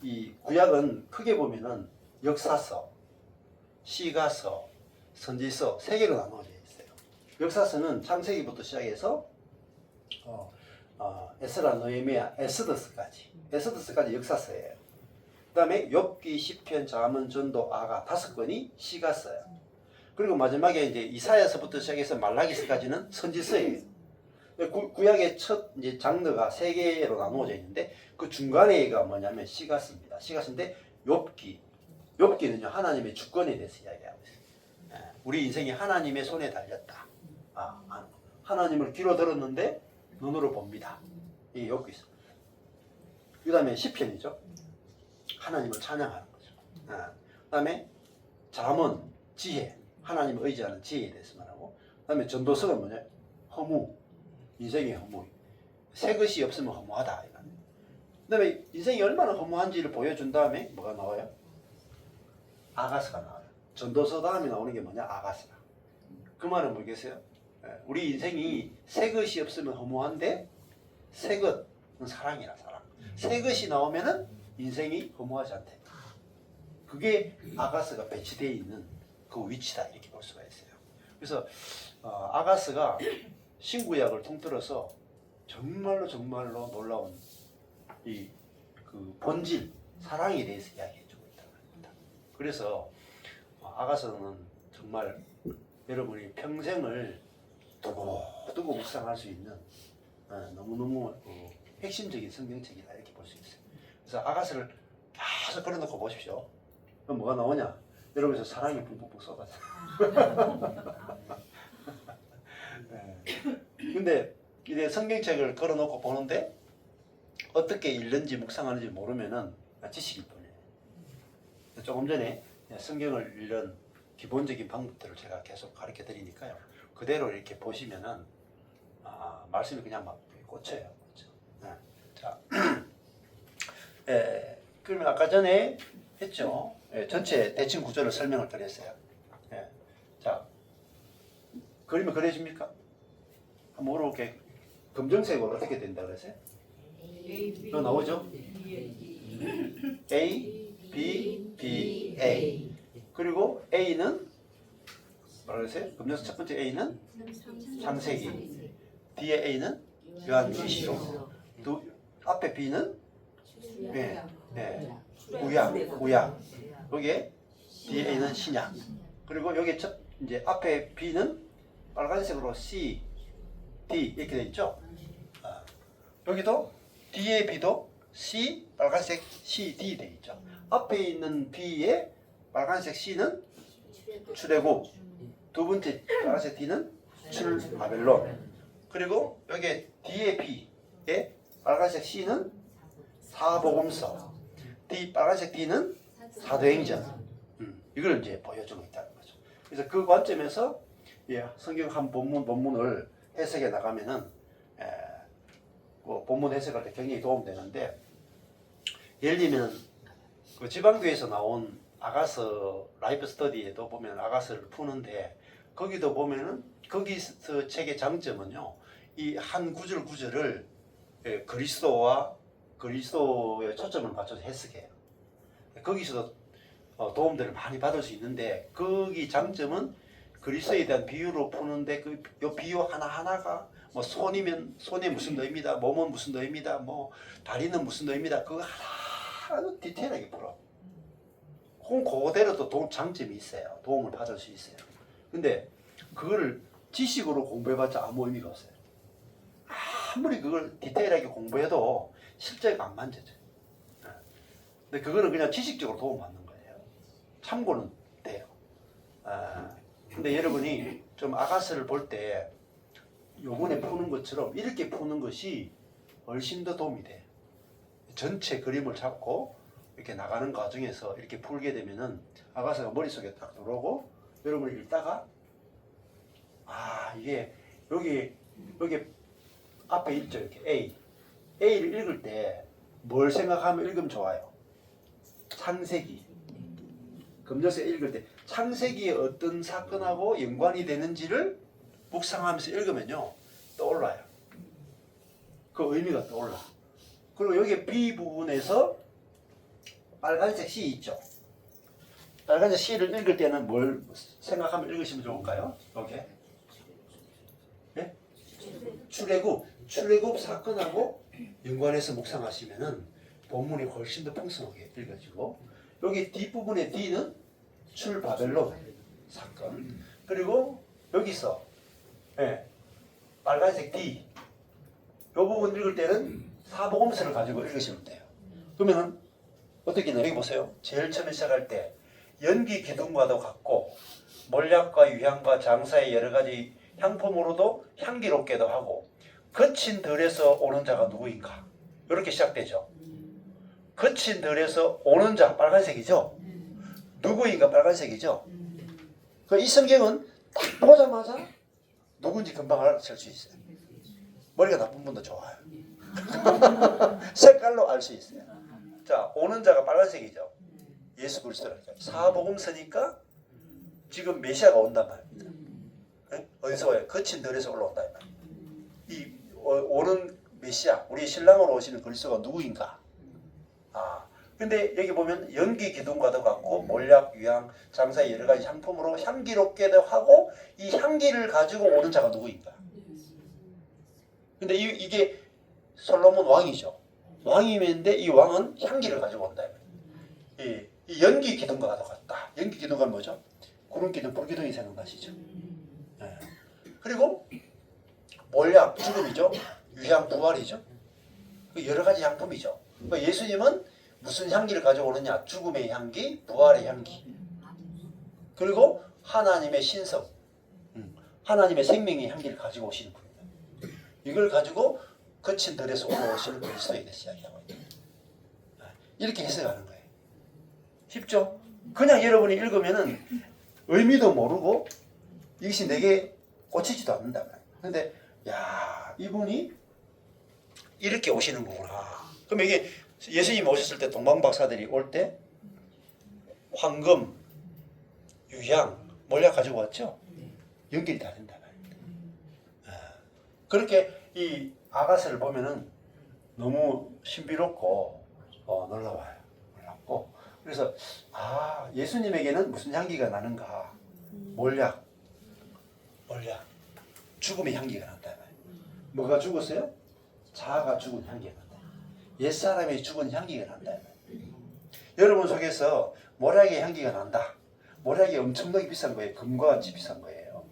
[SPEAKER 1] 이 구약은 크게 보면은 역사서, 시가서, 선지서 세 개로 나눠져 있어요. 역사서는 창세기부터 시작해서 에스라, 느헤미야, 에스더스까지 역사서예요. 그 다음에 욥기, 시편, 잠언, 전도, 아가 5권이 시가서예요. 그리고 마지막에 이제 이사야서부터 시작해서 말라기서까지는 선지서예요. 구약의 첫 이제 장르가 3개로 나누어져 있는데 그 중간에가 뭐냐면 시가서입니다. 시가서인데 욥기는요 하나님의 주권에 대해서 이야기하고 있어요. 우리 인생이 하나님의 손에 달렸다. 하나님을 귀로 들었는데 눈으로 봅니다. 이 욥기. 그 다음에 시편이죠. 하나님을 찬양하는 거죠. 그 다음에 잠언, 지혜, 하나님을 의지하는 지혜에 대해서 말하고, 그 다음에 전도서가 뭐냐? 허무, 인생의 허무. 새 것이 없으면 허무하다. 그 다음에 인생이 얼마나 허무한지를 보여준 다음에 뭐가 나와요? 아가스가 나와요. 전도서 다음에 나오는 게 뭐냐? 아가스다. 그 말은 뭐겠어요? 우리 인생이 새 것이 없으면 허무한데 새 것은 사랑이라 사랑. 새 것이 나오면은 인생이 허무하지 않대. 그게 아가스가 배치되어 있는 그 위치다 이렇게 볼 수가 있어요. 그래서 아가스가 신구약을 통틀어서 정말로 놀라운 이 그 본질 사랑에 대해서 이야기해주고 있다는 겁니다. 그래서 아가스는 정말 여러분이 평생을 두고 묵상할 수 있는 너무너무 핵심적인 성경책이다 이렇게 볼 수 있어요. 그래서 아가스를 계속 걸어놓고 보십시오. 그럼 뭐가 나오냐? 여러분에서 사랑이 붕붕붕 쏟아져. 근데 이제 성경책을 걸어놓고 보는데 어떻게 읽는지 묵상하는지 모르면은 지식일 뿐이에요. 조금 전에 성경을 읽는 기본적인 방법들을 제가 계속 가르쳐 드리니까요. 그대로 이렇게 보시면은 말씀이 그냥 막 꽂혀요. 그렇죠? 자, 그러면 아까 전에 했죠. 전체 대칭 구조를 설명을 드렸어요. 자, 그림을 그려집니까? 한번 물어볼게. 검정색으로 어떻게 된다 그랬어요? 이거 나오죠? A, B, B, A. 그리고 A는 뭐라 그랬어요? 검정색 첫 번째 A는 창세기. 뒤에 A는 요한계시록. 앞에 B는 구약. 여기에 뒤에 A는 신약. 그리고 여기 이제 앞에 B는 빨간색으로 C, D 이렇게 돼 있죠. 여기도 뒤에 B도 C, 빨간색 C, D 돼 있죠. 앞에 있는 B에 빨간색 C는 출애굽, 두 번째 빨간색 D는 출바벨론. 그리고 여기 뒤에 B에 빨간색 C는 사복음서, 빨간색 D는 사도행전. 이걸 이제 보여주고 있다는 거죠. 그래서 그 관점에서 성경 한 본문을 해석해 나가면은 본문 해석할 때 굉장히 도움되는데, 예를 들면 그 지방교에서 나온 아가서 라이프 스터디에도 보면 아가서를 푸는데, 거기도 보면은 거기서 책의 장점은요, 이 한 구절을 그리스도와 그리스도의 초점을 맞춰서 해석해요. 거기서도 도움들을 많이 받을 수 있는데, 거기 장점은 그리스도에 대한 비유로 푸는데 요 비유 하나하나가 뭐 손이면 손에 무슨 의미다, 몸은 무슨 의미다, 뭐 다리는 무슨 의미다, 그거 하나도 디테일하게 풀어. 그대로 또 장점이 있어요. 도움을 받을 수 있어요. 근데 그거를 지식으로 공부해봤자 아무 의미가 없어요. 아무리 그걸 디테일하게 공부해도 실제가 안 만져져요. 근데 그거는 그냥 지식적으로 도움받는 거예요. 참고는 돼요. 근데 여러분이 좀 아가서를 볼 때 요번에 푸는 것처럼 이렇게 푸는 것이 훨씬 더 도움이 돼요. 전체 그림을 잡고 이렇게 나가는 과정에서 이렇게 풀게 되면은 아가서가 머릿속에 딱 들어오고, 여러분이 읽다가 이게 여기 앞에 있죠. 이렇게 A를 읽을 때 뭘 생각하면 읽으면 좋아요? 창세기. 검정색 읽을 때 창세기의 어떤 사건하고 연관이 되는지를 묵상하면서 읽으면요, 떠올라요. 그 의미가 떠올라. 그리고 여기 B 부분에서 빨간색 C 있죠. 빨간색 C를 읽을 때는 뭘 생각하면 읽으시면 좋을까요? 여기 출애굽 사건하고 연관해서 묵상하시면은 본문이 훨씬 더 풍성하게 읽어지고, 여기 뒷부분의 D는 출바벨론 사건, 그리고 여기서 빨간색 D 이 부분 읽을 때는 사복음서를 가지고 읽으시면 돼요. 그러면 어떻게 되나, 여기 보세요. 제일 처음에 시작할 때 연기 기둥과도 같고 몰약과 유향과 장사의 여러 가지 향품으로도 향기롭게도 하고 거친 들에서 오는 자가 누구인가, 이렇게 시작되죠. 거친 들에서 오는 자, 빨간색이죠. 누구인가, 빨간색이죠. 이 성경은 딱 보자마자 누군지 금방 알아챌 수 있어요. 머리가 나쁜 분도 좋아요. 색깔로 알 수 있어요. 자, 오는 자가 빨간색이죠. 예수 그리스도라니까. 사복음서니까 지금 메시아가 온단 말입니다. 어디서 와요? 거친 들에서 올라온다. 이 오는 메시아, 우리 신랑으로 오시는 그리스도가 누구인가? 근데 여기 보면 연기 기둥과도 같고 몰약, 유향, 장사의 여러 가지 향품으로 향기롭게도 하고 이 향기를 가지고 오는 자가 누구인가? 근데 이게 솔로몬 왕이죠. 왕이면데 이 왕은 향기를 가지고 온다. 이 연기 기둥과도 같다. 연기 기둥과 뭐죠? 구름 기둥, 불 기둥이 생각나시죠? 그리고 몰약, 죽음이죠. 유향, 부활이죠. 여러 가지 향품이죠. 예수님은 무슨 향기를 가져오느냐? 죽음의 향기, 부활의 향기. 그리고 하나님의 신성, 하나님의 생명의 향기를 가지고 오시는 분입니다. 이걸 가지고 거친 들에서 올라오시는 그리스도에 대해서 이야기하고 있습니다. 이렇게 해석하는 거예요. 쉽죠? 그냥 여러분이 읽으면은 의미도 모르고 이것이 내게 꽂히지도 않는다. 근데 야, 이분이 이렇게 오시는 거구나. 그럼 이게 예수님 오셨을 때 동방박사들이 올 때 황금, 유향, 몰약 가지고 왔죠? 연결이 다 된다. 그렇게 이 아가스를 보면은 너무 신비롭고 놀라워요. 놀랍고 그래서 아, 예수님에게는 무슨 향기가 나는가? 몰약, 죽음의 향기가 난다. 뭐가 죽었어요? 자아가 죽은 향기가 난다. 옛사람이 죽은 향기가 난다. 여러분 속에서 몰약의 향기가 난다. 몰약이 엄청나게 비싼 거예요. 금과 같이 비싼 거예요.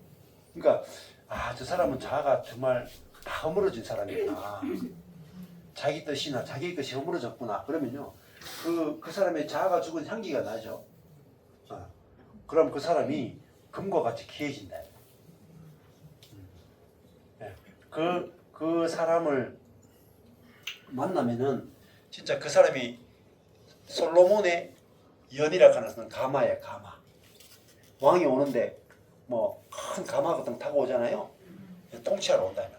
[SPEAKER 1] 그러니까 아, 저 사람은 자아가 정말 다 허물어진 사람이구나. 자기 뜻이나 자기 것이 허물어졌구나. 그러면요, 그 사람의 자아가 죽은 향기가 나죠. 그럼 그 사람이 금과 같이 귀해진다. 그 사람을 만나면은 진짜 그 사람이 솔로몬의 연이라 하는 것은 가마예요, 가마. 왕이 오는데 뭐 큰 가마 같은 거 타고 오잖아요. 통치하러 온다면.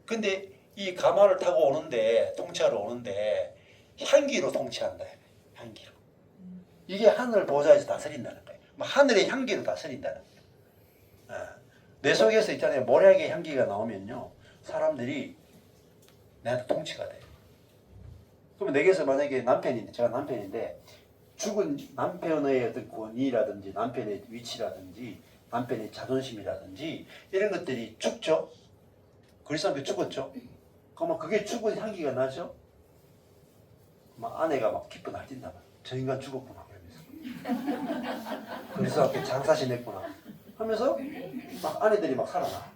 [SPEAKER 1] 근데 이 가마를 타고 오는데 통치하러 오는데 향기로 통치한다. 향기로. 이게 하늘 보좌에서 다스린다는 거예요. 하늘의 향기로 다스린다는 거예요. 내 속에서 있잖아요. 모략의 향기가 나오면요, 사람들이 내한테 통치가 돼요. 그러면 내게서 만약에 남편인데, 제가 남편인데 죽은 남편의 어떤 권위라든지 남편의 위치라든지 남편의 자존심이라든지 이런 것들이 죽죠. 그리스도께 죽었죠. 그러면 그게 죽은 향기가 나죠. 막 아내가 막 기뻐 날뛴다. 저 인간 죽었구나 그러면서 그리스도 앞에 장사신 했구나 하면서 막 아내들이 막 살아나.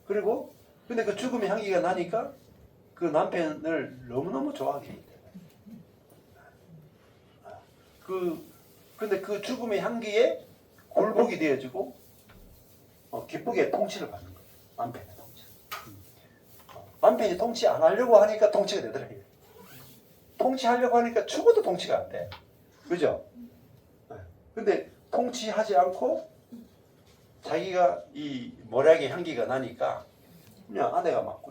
[SPEAKER 1] 그리고 근데 그 죽음의 향기가 나니까 그 남편을 너무너무 좋아하게 돼. 근데 그 죽음의 향기에 굴복이 되어지고 기쁘게 통치를 받는 거예요. 남편의 통치. 남편이 통치 안 하려고 하니까 통치가 되더라고요. 통치하려고 하니까 죽어도 통치가 안 돼. 그죠? 근데 통치하지 않고 자기가 이 모략의 향기가 나니까 그냥 아내가 막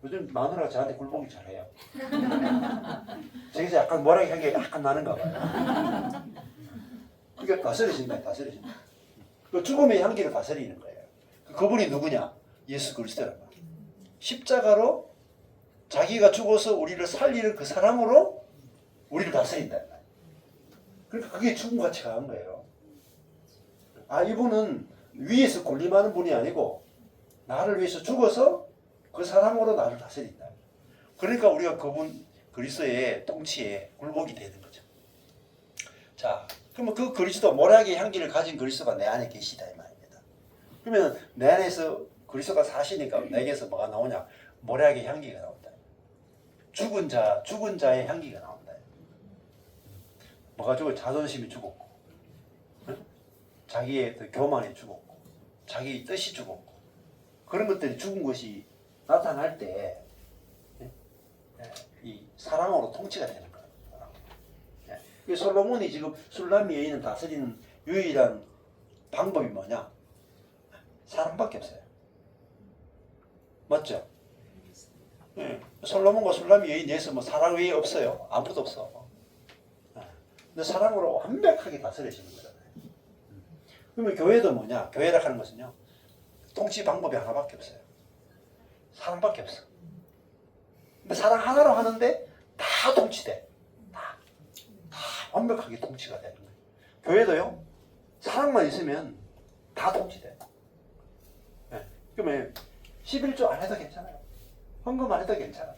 [SPEAKER 1] 요즘 마누라가 저한테 굴복이 잘해요. 저기서 약간 모략의 향기가 약간 나는가 봐요. 그러니까 다스려진다, 다스려진다. 그 죽음의 향기를 다스리는 거예요. 그분이 누구냐? 예수 그리스도란 말이에요. 십자가로 자기가 죽어서 우리를 살리는 그 사랑으로 우리를 다스린다. 그러니까 그게 죽음같이 강한 거예요. 아, 이분은 위에서 군림하는 분이 아니고 나를 위해서 죽어서 그 사랑으로 나를 다스린다. 그러니까 우리가 그분 그리스도의 통치에 굴복이 되는 거죠. 자, 그러면 그 그리스도, 모략의 향기를 가진 그리스도가 내 안에 계시다 이 말입니다. 그러면 내 안에서 그리스도가 사시니까 내게서 뭐가 나오냐? 모략의 향기가 나온다. 죽은 자의 향기가 나온다. 뭐가 죽어? 자존심이 죽었고, 자기의 교만이 죽었고, 자기 뜻이 죽었고, 그런 것들이 죽은 것이 나타날 때 이 사랑으로 통치가 되는 거예요. 솔로몬이 지금 술람 여인을 다스리는 유일한 방법이 뭐냐? 사랑밖에 없어요. 맞죠? 네. 솔로몬과 술람 여인 예서 뭐 사랑 외에 없어요. 아무것도 없어. 근데 사랑으로 완벽하게 다스려지는 거잖아요. 그러면 교회도 뭐냐? 교회라 하는 것은요, 통치 방법이 하나밖에 없어요. 사랑밖에 없어. 근데 사랑 하나로 하는데 다 통치돼. 다 완벽하게 통치가 되는 거예요. 교회도요, 사랑만 있으면 다 통치돼. 네. 그러면 11조 안 해도 괜찮아요. 헌금 안 해도 괜찮아요.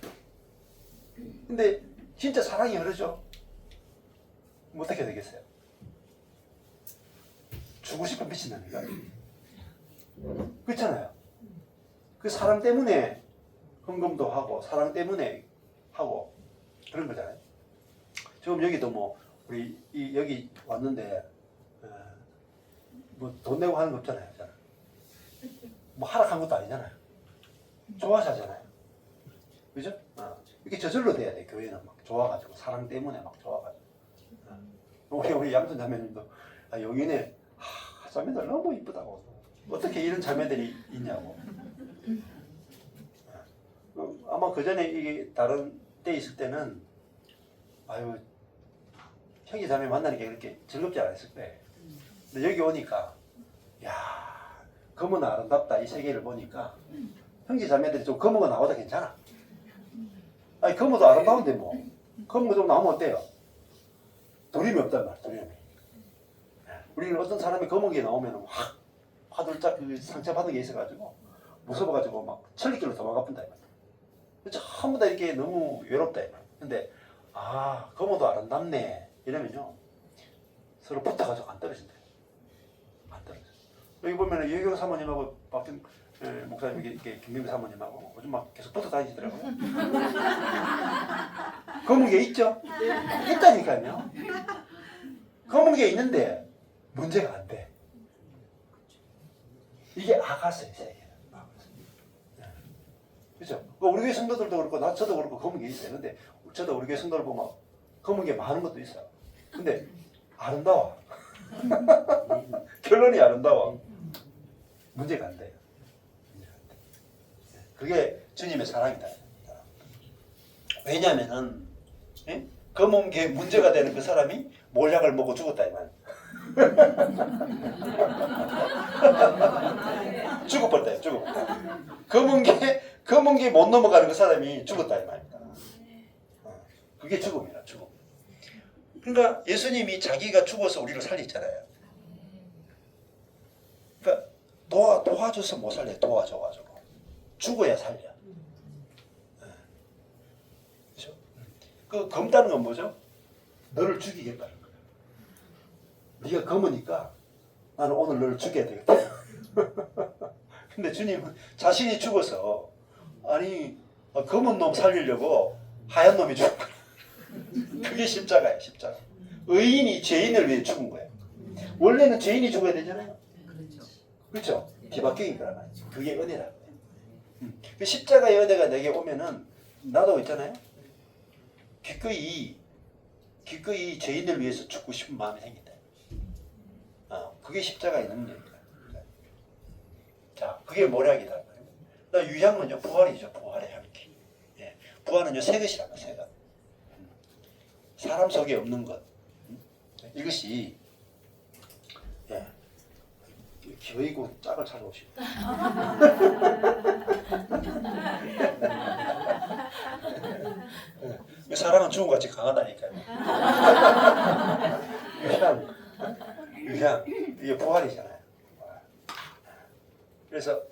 [SPEAKER 1] 근데 진짜 사랑이 흐르죠? 어떻게 되겠어요? 주고 싶은 빛이 나니까. 그렇잖아요. 그 사랑 때문에 헌금도 하고 사랑 때문에 하고 그런 거잖아요. 지금 여기도 뭐 우리 여기 왔는데 뭐 돈 내고 하는 거 없잖아요. 뭐 하락한 것도 아니잖아요. 좋아서 하잖아요. 그죠? 이렇게 저절로 돼야 돼. 교회는 막 좋아가지고 사랑 때문에 막 좋아가지고. 우리 양손 자매님도 용인에 자매들 너무 이쁘다고 어떻게 이런 자매들이 있냐고. 아마 그 전에 이게 다른 때 있을 때는 아유 형제 자매 만나는 게 그렇게 즐겁지 않았을 거예요. 근데 여기 오니까 야 검은 아름답다 이 세계를 보니까 형제 자매들이 좀 검은거 나오다 괜찮아. 아니 검은도 아름다운데 뭐 검은거 좀 나오면 어때요? 두려움이 없단 말이야. 두려움이. 우리는 어떤 사람이 검은 게 나오면 확 화들짝 그 상처받은 게 있어가지고 무서워가지고 막 천리길로 도망가본다 이 말이야. 전부 다 이렇게 너무 외롭다 이 말이야. 근데 검은도 아름답네 이러면요 서로 붙어가지고 안 떨어진다. 안 떨어져. 여기 보면은 유경 사모님하고 박준 목사님 이렇게 김민배 사모님하고 요즘 막 계속 붙어 다니시더라고요. 검은 게 있죠? 있다니까요. 검은 게 있는데 문제가 안 돼. 이게 아가서의 세계예요. 그렇죠? 우리 교회 성도들도 그렇고 저도 그렇고 검은 게 있어요. 근데 저도 우리 교회 성도들 보면 검은 게 많은 것도 있어요. 근데 아름다워. 결론이 아름다워. 문제가 안 돼요. 그게 주님의 사랑이다. 왜냐하면은 검은 게 문제가 되는 그 사람이 몰약을 먹고 죽었다 이 말. 죽어버렸다. 죽어버렸다. 검은 게 못 넘어가는 그 사람이 죽었다 이 말입니다. 그게 죽음이라 죽음. 그러니까 예수님이 자기가 죽어서 우리를 살렸잖아요. 그러니까 도와줘서 못 살려. 도와줘가지고 죽어야 살려. 그렇죠? 그 검다는 건 뭐죠? 너를 죽이겠다는 거야. 네가 검으니까 나는 오늘 너를 죽여야 되겠다. 근데 주님은 자신이 죽어서 검은 놈 살리려고 하얀 놈이 죽은 거야. 그게 십자가예요. 십자가. 의인이 죄인을 위해 죽은 거예요. 원래는 죄인이 죽어야 되잖아요. 그렇죠? 뒤바뀌인 거란 말이죠. 그게 은혜라고. 그 십자가의 은혜가 내게 오면은 나도 있잖아요. 기꺼이 죄인을 위해서 죽고 싶은 마음이 생긴다. 그게 십자가의 능력이다. 자, 그게 모략이다. 유향은요, 부활이죠. 부활의 향기. 예. 부활은요, 새 것이란 말이에요. 새 것. 사람 속에 없는 것. 이것이 기어이고 짝을 찾아오시고. 사랑은 주음같이 강하다니까요. 유향, 이게 부활이잖아요. 그래서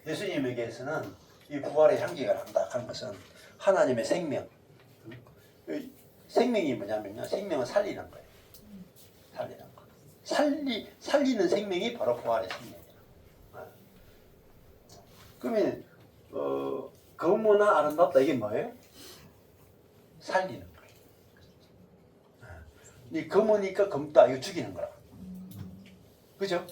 [SPEAKER 1] 예수님에게서는 이 부활의 향기가 난다 하는 것은 하나님의 생명. 생명이 뭐냐면요, 생명은 살리는 거예요. 살리는 거. 살리는 생명이 바로 부활의 생명이에요. 그러면 검으나 아름답다 이게 뭐예요? 살리는 거예요. 이 검으니까 검다 이거 죽이는 거라. 그죠?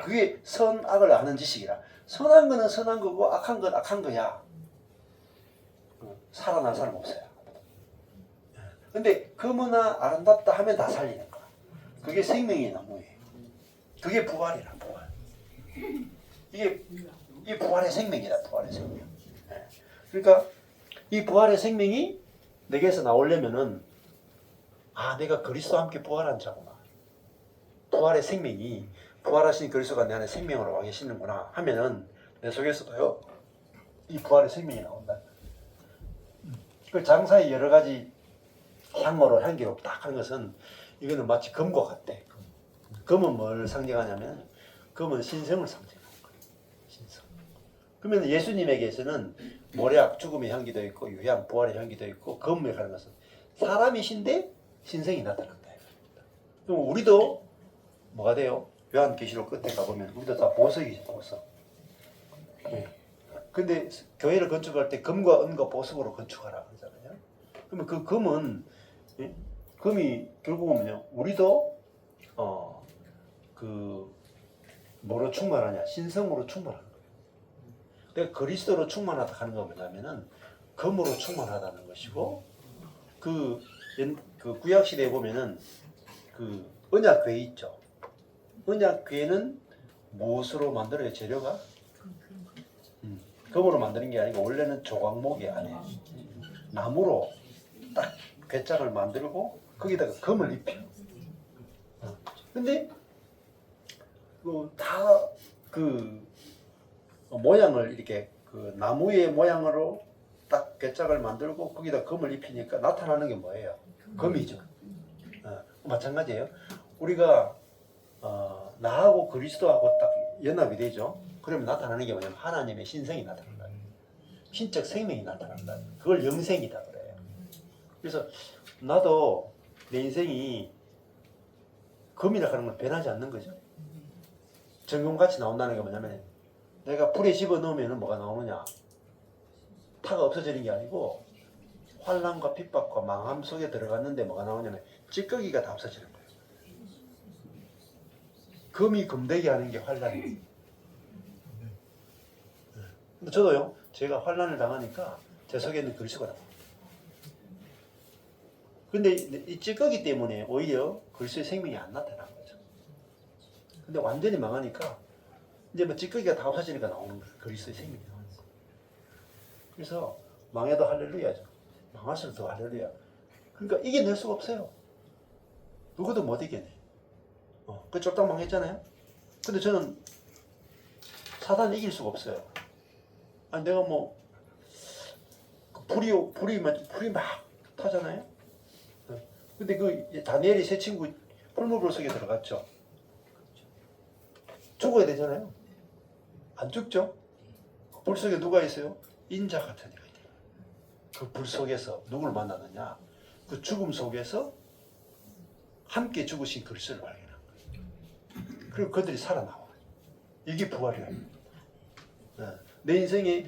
[SPEAKER 1] 그게 선악을 아는 지식이라. 선한 거는 선한 거고 악한 건 악한 거야. 살아날 사람 없어요. 근데 검으나 아름답다 하면 다 살리는 거야. 그게 생명의 나무예요. 그게 부활이라. 부활. 이게 부활의 생명이다. 부활의 생명. 그러니까 이 부활의 생명이 내게서 나오려면은 내가 그리스도와 함께 부활한 자구나. 부활의 생명이 부활하신 그리스도가 내 안에 생명으로 와 계시는구나 하면은 내 속에서도요 이 부활의 생명이 나온다. 그 장사의 여러 가지 향으로 향기로 딱 하는 것은 이거는 마치 금과 같대. 금은 뭘 상징하냐면 금은 신성을 상징하는 거예요. 신성. 그러면 예수님에게서는 모략, 죽음의 향기도 있고 유향, 부활의 향기도 있고 금에 가는 것은 사람이신데 신성이 나타난다. 그럼 우리도 뭐가 돼요? 요한계시록 끝에 가보면 우리도 다 보석이죠. 보석. 근데 교회를 건축할 때 금과 은과 보석으로 건축하라 그러잖아요. 그러면 그 금은 금이 결국은 뭐냐? 우리도 뭐로 충만하냐? 신성으로 충만하는 거예요. 내가 그리스도로 충만하다 하는 건 뭐냐면은 금으로 충만하다는 것이고 그 그 구약 시대에 보면은 그 언약궤 있죠. 언약궤는 무엇으로 만들어요? 재료가? 금으로 만드는 게 아니고 원래는 조각목이 안에 나무로 딱 궤장을 만들고 거기다가 금을 입혀. 근데 그 모양을 이렇게 그 나무의 모양으로 딱 궤장을 만들고 거기다 금을 입히니까 나타나는 게 뭐예요? 금이죠. 마찬가지예요. 우리가 나하고 그리스도하고 딱 연합이 되죠. 그러면 나타나는 게 뭐냐면 하나님의 신성이 나타난다. 신적 생명이 나타난다. 그걸 영생이다 그래요. 그래서 나도 내 인생이 금이라 하는 건 변하지 않는 거죠. 정금같이 나온다는 게 뭐냐면 내가 불에 집어넣으면 뭐가 나오느냐? 타가 없어지는 게 아니고 환난과 핍박과 망함 속에 들어갔는데 뭐가 나오냐면 찌꺼기가 다 없어지는 거예요. 금이 금되게 하는 게 환난이에요. 근데 저도요, 제가 환난을 당하니까 제 속에 있는 그리스도가 나와요. 근데 이 찌꺼기 때문에 오히려 그리스도의 생명이 안 나타나는 거죠. 근데 완전히 망하니까 이제 뭐 찌꺼기가 다 없어지니까 나오는 거예요. 그리스도의 생명이 나오는 거예요. 그래서 망해도 할렐루야죠. 망할수록 더 할렐루야. 그러니까 이겨낼 수가 없어요. 누구도 못 이겨내. 그 쫄딱 망했잖아요. 근데 저는 사단을 이길 수가 없어요. 아니 내가 뭐 불이 막 타잖아요. 근데 그 다니엘이 세 친구 풀무불 속에 들어갔죠. 죽어야 되잖아요. 안 죽죠? 불 속에 누가 있어요? 인자 같은 이가 있대요. 그 불 속에서 누구를 만나느냐? 그 죽음 속에서 함께 죽으신 그리스도를 발견한 거예요. 그리고 그들이 살아나와. 이게 부활이에요. 내 인생이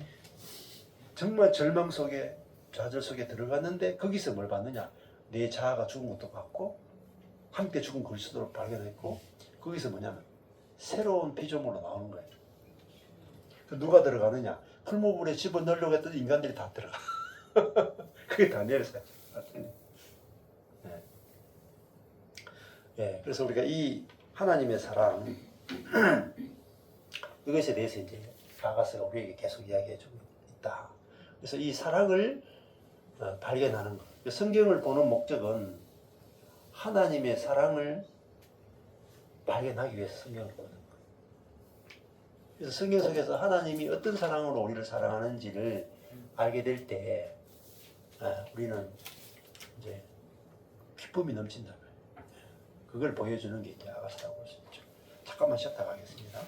[SPEAKER 1] 정말 절망 속에 좌절 속에 들어갔는데 거기서 뭘 봤느냐? 내 자아가 죽은 것도 봤고 함께 죽은 그리스도를 발견했고 거기서 뭐냐면 새로운 피조물로 나오는 거예요. 누가 들어가느냐? 풀무불에 집어넣으려고 했던 인간들이 다 들어가. 그게 다니엘서요. 그래서 우리가 이 하나님의 사랑 이것에 대해서 이제 바가스가 우리에게 계속 이야기해 주고 있다. 그래서 이 사랑을 발견하는 것. 성경을 보는 목적은 하나님의 사랑을 발견하기 위해서 성경을 보는 거예요. 그래서 성경 속에서 하나님이 어떤 사랑으로 우리를 사랑하는지를 알게 될 때 우리는 이제 기쁨이 넘친다고요. 그걸 보여주는 게 이제 아가서라고 할 수 있죠. 잠깐만 쉬었다 가겠습니다.